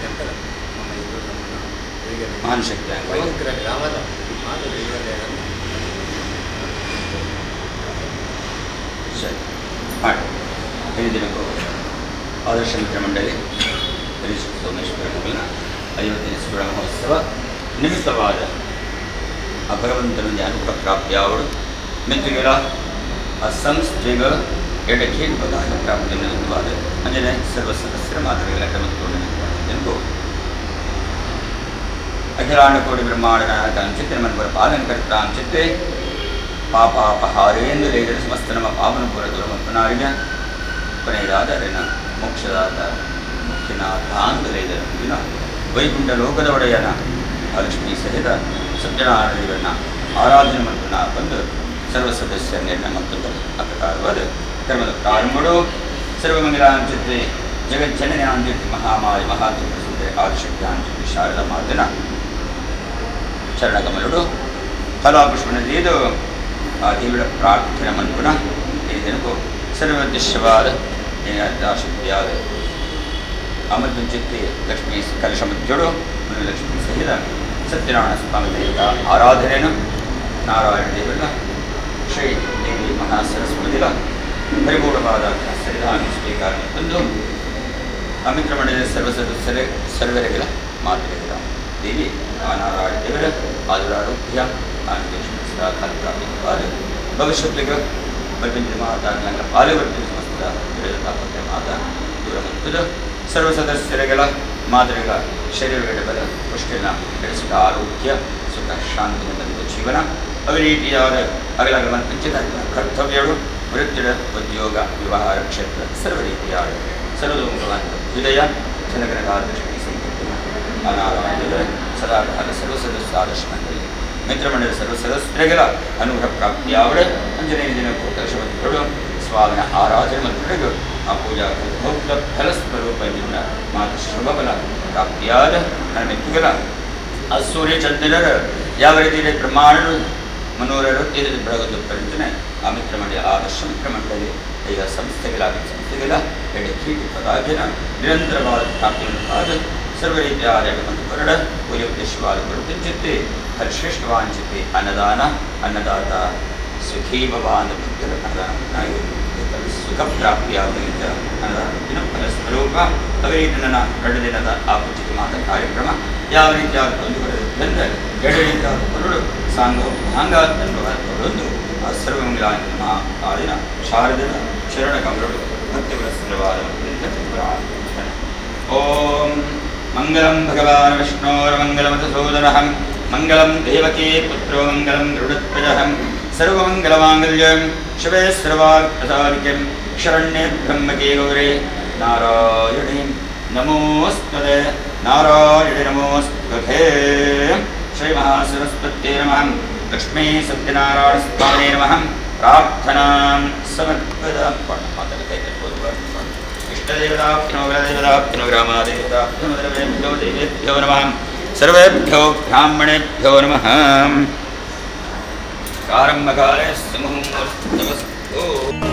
ನಂತರ ನಮ್ಮ ಇವರು ನಮ್ಮನ್ನು ವೈದಿಕರ ಗ್ರಾಮದ ಮಾತು ದೇವಾಲಯವನ್ನು ಸರಿ ಮಾಡಿ ಐದು ದಿನಕ್ಕೂ ಆದರ್ಶ ಮಿತ್ರ ಮಂಡಳಿ ಸೋಮೇಶ್ವರ ಮಗನ 50ನೇ ಸುವರ್ಣ ಮಹೋತ್ಸವ ನಿಮಿತ್ತವಾದ ಆ ಭಗವಂತನ ಅನುಗ್ರಹ ಪ್ರಾಪ್ತಿಯಾವಡು ಮಿತ್ರಗಳ ಆ ಸಂಸ್ಥೆಗ ಎರಡಕ್ಕೆ ಪದಾರ್ಥ ಪ್ರಾಪ್ತಿವಾದ ಅಂದರೆ ಸರ್ವ ಸದಸ್ಯರ ಮಾತುಗಳ ಕ್ರಮವನ್ನು ಅಖಿಲಾಂಡಕೋಟಿ ಬ್ರಹ್ಮಾಂಡ ನಾಯಕ ಮನ್ಪುರ ಪಾಲನಕರ್ತ ಚಿತ್ತೆ ಪಾಪಾಪಹಾರೇಂದು ಲೇಖನ ಸಮಸ್ತ ನಮ್ಮ ಪಾವನಪುರ ದುರಮಪ್ಪನಾರಿನ ಕೊನೆಯದಾದರಿನ ಮೋಕ್ಷದಾದ ಮುಖ್ಯನಾಥಾಂಗಲೇದನ ವೈಕುಂಠ ಲೋಕದ ಒಡೆಯನ ಲಕ್ಷ್ಮೀ ಸಹಿತ ಸತ್ಯನಾರಾಯಣನ ಆರಾಧನೆ ಮತ್ತು ನಾ ಬಂದು ಸರ್ವ ಸದಸ್ಯರ ನಿರ್ಣಯ ಮತ್ತೊಂದು ಅಪ್ರಕಾರವಾದ ಕರ್ಮದ ಪ್ರಾರಂಭಗಳು ಸರ್ವಮಂಗಲಾಂಚಿತ್ರೆ ಜಗಜ್ಜನನಾಂಚಿತ್ರೆ ಮಹಾಮಾಯ ಮಹಾತ್ಮ ಸುಂದರ ಆದಿಶಕ್ತಿಯಾಂಚಿತ್ರೆ ಶಾರದಾ ಮಾತನ ಚರಣಕಮಲುಡು ಫಲಾಪುಷ್ಪನದಿಯದು ಆ ದೇವರ ಪ್ರಾರ್ಥನೆ ಮನ್ಪುನ ಈ ದಿನಕ್ಕೂ ಸರ್ವದೃಶ್ಯವಾದ ಶಕ್ತಿಯಾದ ಅಮೃತಚಿತ್ತಿ ಲಕ್ಷ್ಮೀ ಕಲಶ ಮಧ್ಯಡು ಲಕ್ಷ್ಮೀ ಸಹಿತ ಸತ್ಯನಾರಾಯಣ ಸ್ವಾಮಿ ದೇವರ ಆರಾಧನೆಯನ್ನು ನಾರಾಯಣ ದೇವರ ಶ್ರೀ ದೇವಿ ಮಹಾಸರಸ್ವತಿಗಳ ಪರಿಪೂರ್ಣವಾದ ಸರಿಧಾನ ಸ್ವೀಕಾರ ತಂದು ಅಮಿತ್ರ ಮಂಡಲದ ಸರ್ವ ಸದಸ್ಯರೇ ಸರ್ವರಿಗಳ ಮಾತುಗಳಿಲ್ಲ ದೇವಿ ಆ ನಾರಾಯಣ ದೇವರ ಆದುರಾರೋಗ್ಯ ಪ್ರಾಪ್ತಿವಾದ ಭವಿಷ್ಯತ್ಲಿಗ ಪ್ರಪಂಚ ಮಾತಾಡಲ ಪಾಲುವರ್ತಿನ ಸಮಸ್ತ ತಾಪತ್ಯ ಮಾತ ದೂರ ಮಂತದ ಸರ್ವ ಸದಸ್ಯರಿಗಳ ಮಾದರಿಗಳ ಶರೀರಗಳ ಬಲ ಪುಷ್ಟಿನ ಬೆಳೆಸಿದ ಆರೋಗ್ಯ ಸುಖ ಶಾಂತಿಯ ಬಂದ ಜೀವನ ಅವಿರೀತಿಯಾದ ಅಗಲಗಲ ಪಂಚದ ಕರ್ತವ್ಯಗಳು ವೃತ್ತಿಯ ಉದ್ಯೋಗ ವ್ಯವಹಾರ ಕ್ಷೇತ್ರ ಸರ್ವ ರೀತಿಯಾದ ಸರ್ವತೋಮುಖವಾದ ಹೃದಯ ಜನಗಣಗಾದ ದೃಷ್ಟಿ ಸಂಪತ್ತಿನ ಅನಾರಾಯಣದ ಸದಾಕಾಲ ಸರ್ವ ಸದಸ್ಯ ಆದರ್ಶ ಮಂಡಳಿ ಮಿತ್ರಮಂಡಲ ಸರ್ವ ಸದಸ್ಯರಿಗಳ ಅನುಗ್ರಹ ಪ್ರಾಪ್ತಿಯಾವಡೆ ಅಂಜನೇಯ ದಿನಕ್ಕೂ ಕಲಶವಂತಗಳು ಸ್ವಾಮಿಯ ಆರಾಧನೆ ಮಂತ್ರಗಳು ಆ ಪೂಜಾ ಭೌತ ಫಲಸ್ವರೂಪದಿಂದ ಮಾತು ಶುಭಫಲ ಪ್ರಾಪ್ತಿಯಾದ ನನ್ನ ಮೆತ್ತುಗಳ ಆ ಸೂರ್ಯಚಂದ್ರರ ಯಾವ ರೀತಿಯಲ್ಲಿ ಬ್ರಹ್ಮಾಂಡ ಮನೋರರು ತಿಳಿದು ಬೆಳಗುವುದು ಪ್ರಯೋಜನೆ ಆ ಮಿತ್ರಮಂಡಲ ಆದರ್ಶ ಮಿತ್ರಮಂಡಳಿ ಈಗ ಸಂಸ್ಥೆಗಳಾಗಿ ಸಂಸ್ಥೆಗಳ ಎಡೆ ಕೀಟಿ ಪದಾಗಿನ ನಿರಂತರವಾದ ಪ್ರಾಪ್ತಿಯಾದ ಸರ್ವ ರೀತಿಯ ಆದಾಯ ಮತ್ತು ಹೊರಡ ಉಪಯುಕ್ತವಾದ ಗುರುತಿಂಚಿತ್ತೆ ಹರಿಶ್ರೇಷ್ಠವಾಂಚಿತ್ತೆ ಅನ್ನದಾನ ಅನ್ನದಾತ ಸುಖೀ ಭವಾನ್ ಭಕ್ತರ ಅನ್ನದಾನ ಸುಖ ಪ್ರಾಪ್ತಿಯಾಗಲಿದ್ದ ಅನ್ನದಾನ ಫಲಸ್ವರೂಪ ಅದೇ ರೀತಿ ನನ್ನ 2 ದಿನದ ಆ ಪೂಜಿತ ಮಾತ ಕಾರ್ಯಕ್ರಮ ಯಾವ ರೀತಿಯಾದ ಒಂದು ಬಂದ ಎಡೆಯಿಂದ ಹೊರಡು ಸಾಂಗಾತ್ಮಕವಾದೊಂದು ಆ ಸರ್ವಮಂಗಲಾಂಜನ ಮಹಾಕಾಲಿನ ಶಾರದನ ಶರಣ ಕಮಲಡು ಭಕ್ತಿಪುರಸ್ಸರವಾದ ಓಂ ಮಂಗಲಂ ಭಗವಾನ್ ವಿಷ್ಣೋರ್ಮಂಗಲಮಧುಸೂದನಃ ಮಂಗಲಂ ದೇವಕೀ ಪುತ್ರೋ ಮಂಗಲಂ ಗರುಡಧ್ವಜಃ ಸರ್ವಮಂಗಲಮಾಂಗಲ್ಯಂ ಶಿವೇ ಸರ್ವಾರ್ಥಸಾಧಿಕಂ ಶರಣ್ಯೇ ಬ್ರಹ್ಮಕೇ ಗೌರೇ ನಾರಾಯಣೀ ನಮೋಸ್ತುತೆ ನಾರಾಯಣಿ ನಮೋಸ್ತುತೆ ಶ್ರೀ ಮಹಾಸರಸ್ವತ್ಯೈ ನಮಃ ಲಕ್ಷ್ಮೀ ಸತ್ಯನಾರಾಯಣ ಸ್ವಾಮಿನೇ ನಮಃ ಪ್ರಾರ್ಥನಾಂ ಸಮರ್ಪಯಾಮಿ ಇಷ್ಟದೇವತಾಭ್ಯೋ ಗ್ರಹದೇವತಾಭ್ಯೋ ಗ್ರಾಮಾದೇವತಾಭ್ಯೋ ದೇವೇಭ್ಯೋ ದೇವೇಭ್ಯೋ ನಮಃ ಸರ್ವೇಭ್ಯೋ ಬ್ರಾಹ್ಮಣೇಭ್ಯೋ ನಮಃ ಪ್ರಾರಂಭಕಾಲೇ ಸಮೂಹಮಸ್ತವಸ್ತು ಓಂ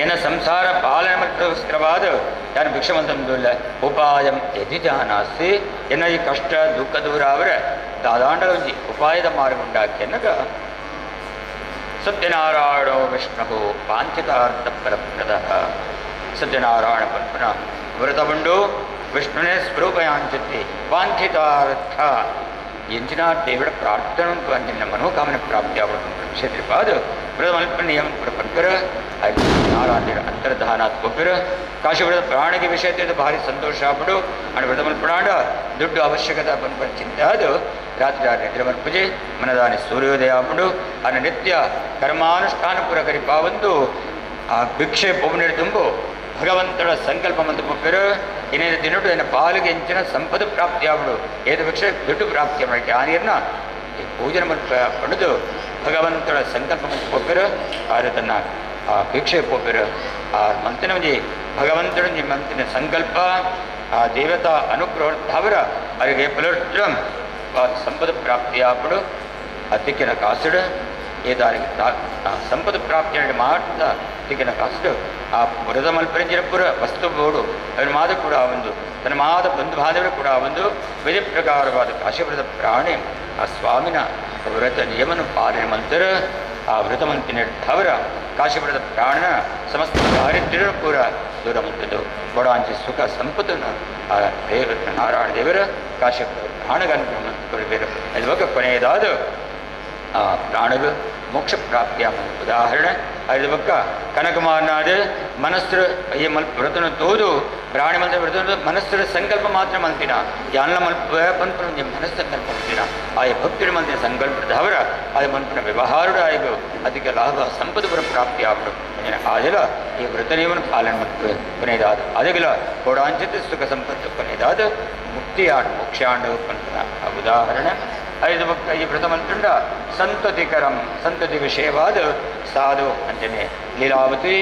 ಏನ ಸಂಸಾರ ಪಾಲನಮಕ್ಕೋಸ್ಕರವಾದ ಯಾರು ಭಿಕ್ಷಮಂತಂದುಲ್ಲ ಉಪಾಯಂ ಯದಿ ಜಾನಾಸ್ತಿ ಎನ್ನ ಈ ಕಷ್ಟ ದುಃಖ ದೂರ ಅವರ ದಾದಾಂಡ ಒಂಜಿ ಉಪಾಯದ ಮಾರ್ಗ ಉಂಡಾಕಿ ಅನ್ನಗ ಸತ್ಯನಾರಾಯಣೋ ವಿಷ್ಣು ವಾಂಛಿತಾರ್ಥ ಫಲಪ್ರದ ಸತ್ಯನಾರಾಯಣ ಪಂಪನ ವ್ರತವುಂಡು ವಿಷ್ಣುನೇ ಸ್ವರೂಪಯಾಂಚತಿ ವಾಂಛಿತಾರ್ಥ ಎಂಚಿನ ದೇವರ ಪ್ರಾರ್ಥನೆ ಅಂಚಿನ ಮನೋಕಾಮನೆ ಪ್ರಾಪ್ತಿ ಆಗುತ್ತೆ ಕ್ಷೇತ್ರಪಾದ ವ್ರತಮಲ್ಪ ನಿಯಮ ಪಂಕರ ನಾರಾಯಣ ಅಂತರ್ಧಾನಾತ್ ಕೊಬ್ಬರ ಕಾಶಿವ್ರತ ಪ್ರಾಣಿಗೆ ವಿಷಯ ತಿಳಿದು ಭಾರಿ ಸಂತೋಷ ಆಗ್ಬಿಡು आणि ವ್ರತಮಲ್ಪನಾಡ ದುಡ್ಡು ಅವಶ್ಯಕತೆ ಪಂಪನ ಚಿಂತೆ ಅದು ರಾತ್ರಿ ನಿದ್ರೆ ಪೂಜೆ ಮನದಾನಿ ಸೂರ್ಯೋದಯ ಆಗ್ಬಿಡು ಅನ್ನ ನಿತ್ಯ ಕರ್ಮಾನುಷ್ಠಾನ ಪುರ ಕರಿಪಾವಂದು ಆ ಭಿಕ್ಷೆ ಪೊಮ್ಮನೆ ತುಂಬು ಭಗವಂತನ ಸಂಕಲ್ಪ ಮತ್ತು ಪೊಪ್ಪರು ಇನ್ನೇನು ತಿನ್ನುಡು ಏನ ಪಾಲಿಗೆ ಎಂಚಿನ ಸಂಪದ ಪ್ರಾಪ್ತಿ ಆಗ್ಬಿಡು ಏದು ಭಿಕ್ಷೆ ದುಡ್ಡು ಪ್ರಾಪ್ತಿ ಮಾಡಕ್ಕೆ ಆ ನೀರನ್ನ ಈ ಪೂಜನ ಮಲ್ಪ ಪಡೆದು ಭಗವಂತನ ಸಂಕಲ್ಪ ಮತ್ತು ಪೊಪ್ಪರು ಆರು ತನ್ನ ಆ ಭಿಕ್ಷೆ ಪೊಪ್ಪರು ಆ ಮಂತಿನ ಭಗವಂತನ ಮಂತಿನ ಸಂಕಲ್ಪ ಆ ದೇವತಾ ಅನುಗ್ರಹ ಅವರ ಅವರಿಗೆ ಪುನರ್ದ್ರ ಸಂಪದ ಪ್ರಾಪ್ತಿ ಆಗ್ಬಿಡು ಅತಿಕ್ಕಿನ ಕಾಸುಡು ಏದಾರಿಗೆ ಸಂಪದ ಪ್ರಾಪ್ತಿ ಮಾಡ್ತಾ ತಿಕ್ಕಿನ ಕಾಸುಡು ಆ ವ್ರತ ಮಲ್ಪರಿಂಜಿನ ಪುರ ವಸ್ತು ಬೋಡು ಅವನ ಮಾದ ಕೂಡ ಒಂದು ತನ್ನ ಮಾದ ಬಂಧು ಬಾಂಧವರು ಕೂಡ ಒಂದು ವಿಧಿ ಪ್ರಕಾರವಾದ ಕಾಶಿವ್ರತ ಪ್ರಾಣಿ ಆ ಸ್ವಾಮಿನ ವ್ರತ ನಿಯಮನ ಪಾಲನೆ ಮಂತರ ಆ ವ್ರತ ಮಂತಿನ ಅವರ ಕಾಶಿವ್ರತ ಪ್ರಾಣನ ಸಮಸ್ತ ದಾರಿದ್ರ್ಯರು ಕೂಡ ದೂರ ಮಂತದ್ದು ಬಡಾಂಚಿ ಸುಖ ಸಂಪತ್ತನ್ನು ಆ ದೇವ ನಾರಾಯಣ ದೇವರ ಕಾಶಿವ್ರತ ಪ್ರಾಣಗಳನ್ನು ಕೊಡಬೇಕು ಅಲ್ಲಿ ಕೊನೆಯದಾದ ಆ ಪ್ರಾಣಗಳು ಮೋಕ್ಷ ಪ್ರಾಪ್ತಿಯ ಉದಾಹರಣೆ ಅದ್ರ ಪಕ್ಕ ಕನಕಮಾರನಾದ ಮನಸ್ಸರ ಈ ಮಲ್ಪ ವ್ರತನ ತೋದು ಪ್ರಾಣಿ ಮಂತ್ರ ವ್ರತ ಮನಸ್ಸರ ಸಂಕಲ್ಪ ಮಾತ್ರ ಮಂತಿನ ಯಾನ ಮಲ್ಪ ಪಂಪನ ಮನಸ್ಸು ಸಂಕಲ್ಪ ಮಂತಿನ ಆ ಭಕ್ತರ ಮಂದಿರ ಸಂಕಲ್ಪದ ಅವರ ಅದು ಮನ್ಪನ ವ್ಯವಹಾರದ ಆಯ್ತು ಅದಕ್ಕೆ ಲಾಭ ಸಂಪದ ಪ್ರಾಪ್ತಿ ಆಗ್ಬಿಡು ಆದೆಲ್ಲ ಈ ವ್ರತ ನಿಯಮನ ಪಾಲನೆ ಮಾಡ್ಬೇಕು ಕೊನೆಯದಾದ ಅದಕ್ಕೆಲ್ಲ ಕೋಡಾಂಚಿತ ಸುಖ ಸಂಪತ್ತು ಕೊನೆಯದಾದ ಮುಕ್ತಿಯಾಡು ಮೋಕ್ಷಾಂಡ ಪಂಪನ ಉದಾಹರಣೆ ಐದು ಭಕ್ತ ಈ ವ್ರತ ಮಂತ್ರ ಸಂತತಿಕರಂ ಸಂತತಿ ವಿಷಯವಾದ ಸಾಧು ಅಂಜನೆ ಲೀಲಾವತಿ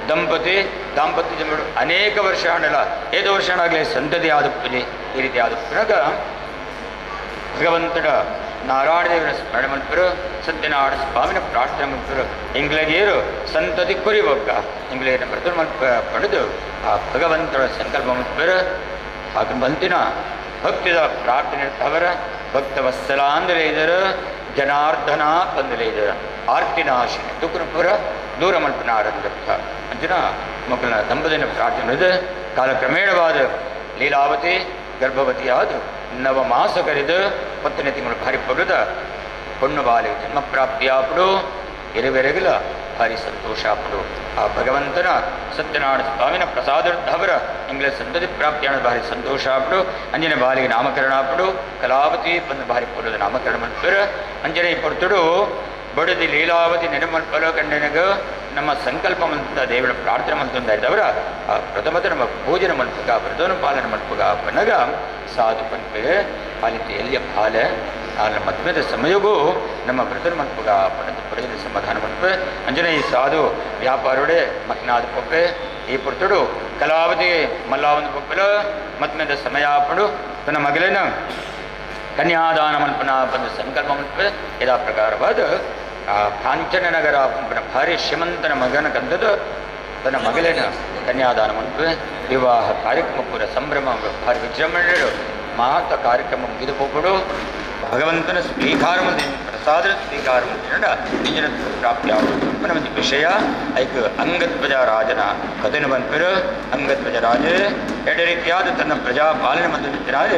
ದಂಪತಿ ದಾಂಪತ್ಯ ಜನ್ಮಗಳು ಅನೇಕ ವರ್ಷ ಆಡಲ್ಲ ಏದು ವರ್ಷ ಆಗಲಿ ಸಂತತಿ ಆದುಪ್ಪಲಿ ಈ ರೀತಿ ಆದುಪ್ಪನಾಗ ಭಗವಂತನ ನಾರಾಯಣ ದೇವರ ಸ್ಮರಣೆ ಮಂತ್ರು ಸತ್ಯನಾರಾಯಣ ಸ್ವಾಮಿನ ಪ್ರಾರ್ಥನೆ ಮಂತ್ರು ಇಂಗ್ಲಗೇರು ಸಂತತಿ ಕುರಿಬೊಕ್ಕ ಇಂಗ್ಲೇನ ವ್ರತ ಮಲ್ಪ ಪಡೆದು ಆ ಭಗವಂತನ ಸಂಕಲ್ಪ ಮಂತ್ರ ಆಗ ಮಂತಿನ ಭಕ್ತಿದ ಪ್ರಾರ್ಥನೆ ಅವರ ಭಕ್ತವತ್ಸಲಾಂದಲೇದರ ಜನಾರ್ದನ ಪಂದಲೇದರ ಆರ್ತಿನಾಶಿನಿ ದುಃಖಪುರ ದೂರ ಮಲ್ಪನಾರಂಥ ಅಂಚಿನ ಮಕ್ಕಳ ದಂಪತಿನ ಪ್ರಾರ್ಥನೆ ಕಾಲಕ್ರಮೇಣವಾದ ಲೀಲಾವತಿ ಗರ್ಭವತಿಯಾದ ನವಮಾಸ ಕರೆದು ಪತ್ತನೇ ತಿಂಗಳು ಭಾರಿ ಪಡೆದ பொண்ணு ಬಾಲಿ ಜನ್ಮ ಪ್ರಾಪ್ತಿಯಾಪಡು ಎರೆವೆರೆಗಲ ಭಾರಿ ಸಂತೋಷ ಆಪಡು ಆ ಭಗವಂತನ ಸತ್ಯನಾರಾಯಣ ಸ್ವಾಮಿನ ಪ್ರಸಾದವರ ಇಂಗ್ಲಿಷ್ ಸಂತತಿ ಪ್ರಾಪ್ತಿಯಾಣ ಭಾರಿ ಸಂತೋಷ ಆಪಡು ಅಂಜನೆ ಬಾಲಿಗೆ ನಾಮಕರಣ ಆಪಡು ಕಲಾವತಿ ಬಂದು ಭಾರಿ ಪೂರ್ವದ ನಾಮಕರಣ ಮಲ್ಪರ ಅಂಜನೆ ಪೊರ್ತುಡು ಬಡದಿ ಲೀಲಾವತಿ ನೆನಮಲ್ಪಲ ಕಂಡನಗ ನಮ್ಮ ಸಂಕಲ್ಪ ಮಂತ ದೇವರ ಪ್ರಾರ್ಥನೆ ಮಂತಂದಾಯ್ತವರ ಆ ಪ್ರಥಮತ ನಮ್ಮ ಭೋಜನ ಮಲ್ಪಗ ವ್ರತನ ಪಾಲನ ಮಲ್ಪಗ ಪನಗ ಸಾಧು ಪನ್ಪೆ ಪಾಲಿತ ಎಲ್ಲಿಯ ಪಾಲ ಆ ಮಧ್ವದ ಸಮಯಗೂ ನಮ್ಮ ವ್ರತನ ಮಲ್ಪಗ ಪಡೆದು ಪಡೆದ ಸಮಾಧಾನ ಮಲ್ಪೆ ಅಂಜನೆ ಈ ಸಾಧು ವ್ಯಾಪಾರೊಡೆ ಮಕ್ನಾದ ಪೊಪ್ಪೆ ಈ ಪುರ್ತುಡು ಕಲಾವತಿ ಮಲ್ಲಾವಂದು ಪೊಪ್ಪೆಲ ಮತ್ಮೇದ ಸಮಯ ಪಡು ತನ್ನ ಮಗಲಿನ ಕನ್ಯಾದಾನ ಮಲ್ಪನ ಬಂದು ಸಂಕಲ್ಪ ಮಲ್ಪೆ ಇದಾ ಪ್ರಕಾರವಾದ ಆ ಕಾಂಚನ ನಗರ ಪಂಪನ ಭಾರಿ ಶ್ರೀಮಂತನ ಮಗನ ಕಂದದು ತನ್ನ ಮಗಳಿನ ಕನ್ಯಾದಾನ ಮಲ್ಪೆ ವಿವಾಹ ಕಾರ್ಯಕ್ರಮ ಪೂರ ಸಂಭ್ರಮ ಭಾರಿ ವಿಜೃಂಭಣೆಗಳು ಮಾತ ಕಾರ್ಯಕ್ರಮ ಮುಗಿದು ಹೋಗ್ಬಿಡು ಭಗವಂತನ ಸ್ವೀಕಾರ ಪ್ರಸಾದ ಸ್ವೀಕಾರ ಇಂಜಿನ ಪ್ರಾಪ್ತಿ ಆಗುವುದು ವಿಷಯ ಐಕ್ ಅಂಗಧ್ವಜ ರಾಜನ ಕಥೆನ ಬಂದ್ಬಿರು ಅಂಗಧ್ವಜ ರಾಜ ಎರಡು ರೀತಿಯಾದ ತನ್ನ ಪ್ರಜಾಪಾಲನೆ ಮತ್ತು ರಾಜ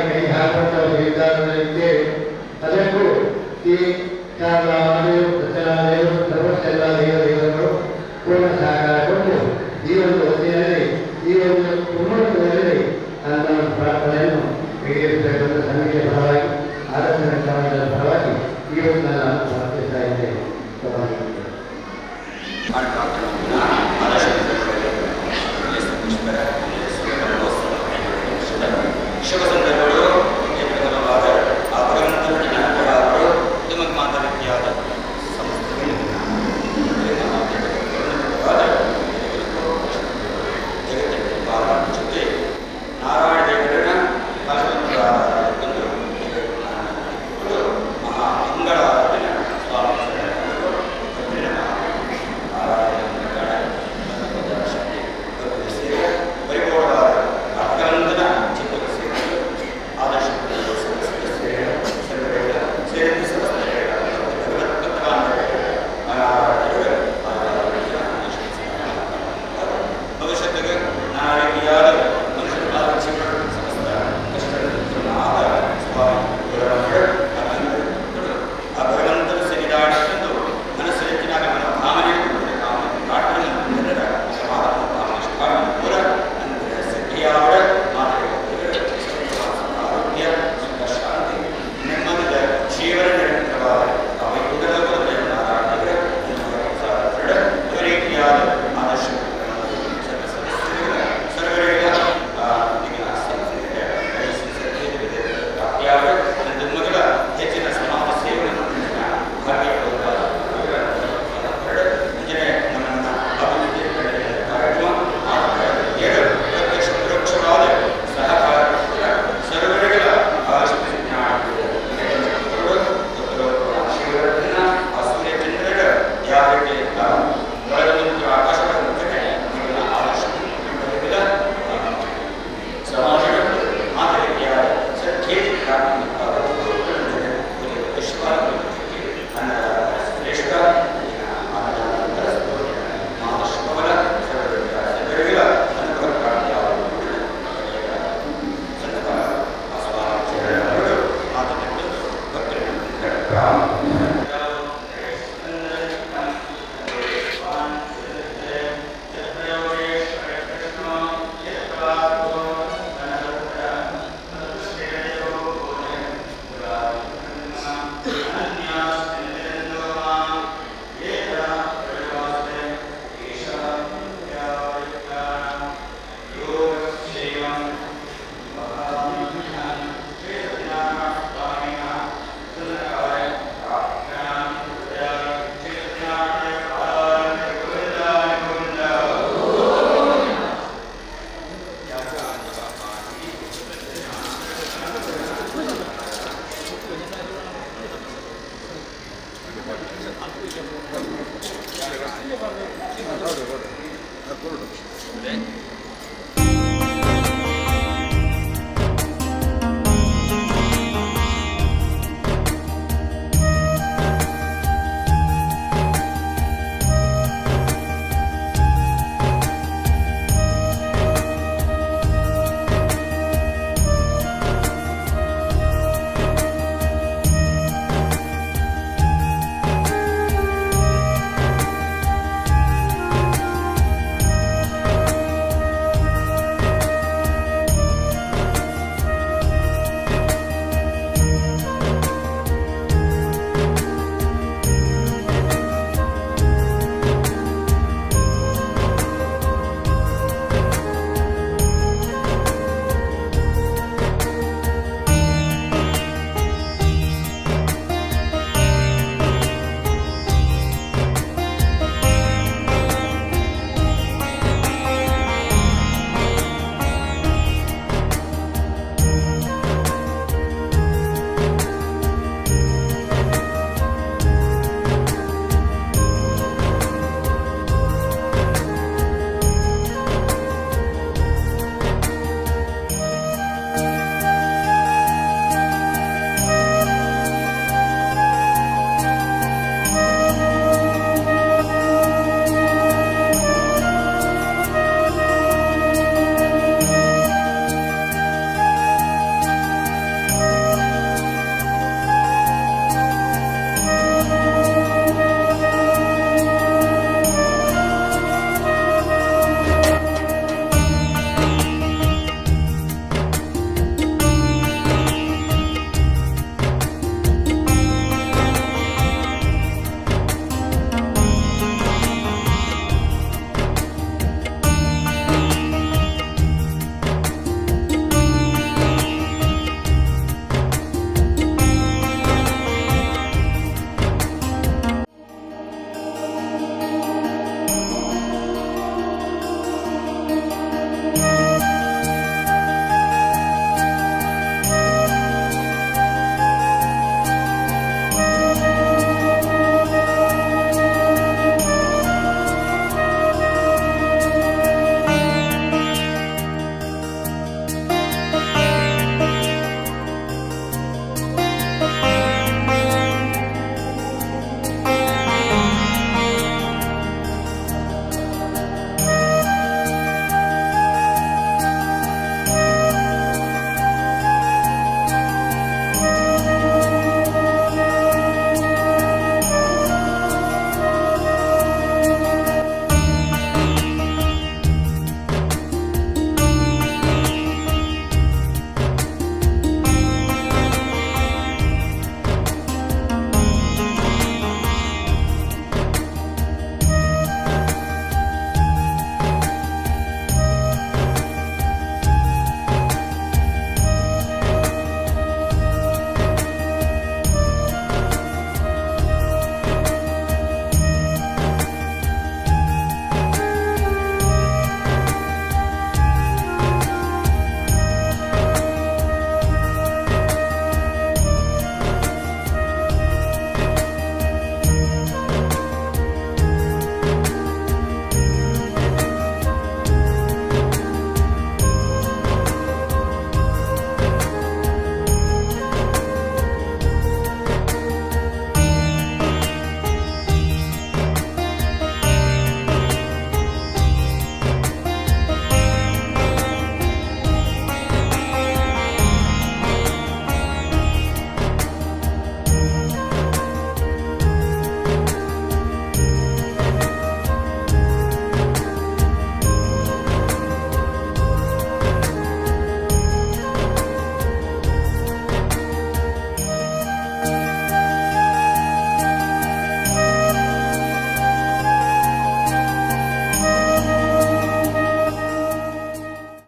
ಕೈ ಹಾಕುವಂಥವರು ಇದ್ದೇವೆ. ಅದಕ್ಕೂ ಈ ಶಾರದಾದೇವರು, ದಶರಾದೇವರು, ಸರ್ವಶೆಲ್ಲ ದೇವರು ಪೂರ್ಣ ಸಹಕಾರ ಕೊಟ್ಟು ಈ ಒಂದು ಹೊತ್ತಿನಲ್ಲಿ ಈ ಒಂದು ಕುಟುಂಬದಲ್ಲಿ ನನ್ನ ಪ್ರಾರ್ಥನೆಯನ್ನು ಈಡೇರಿಸಬೇಕೆಂದು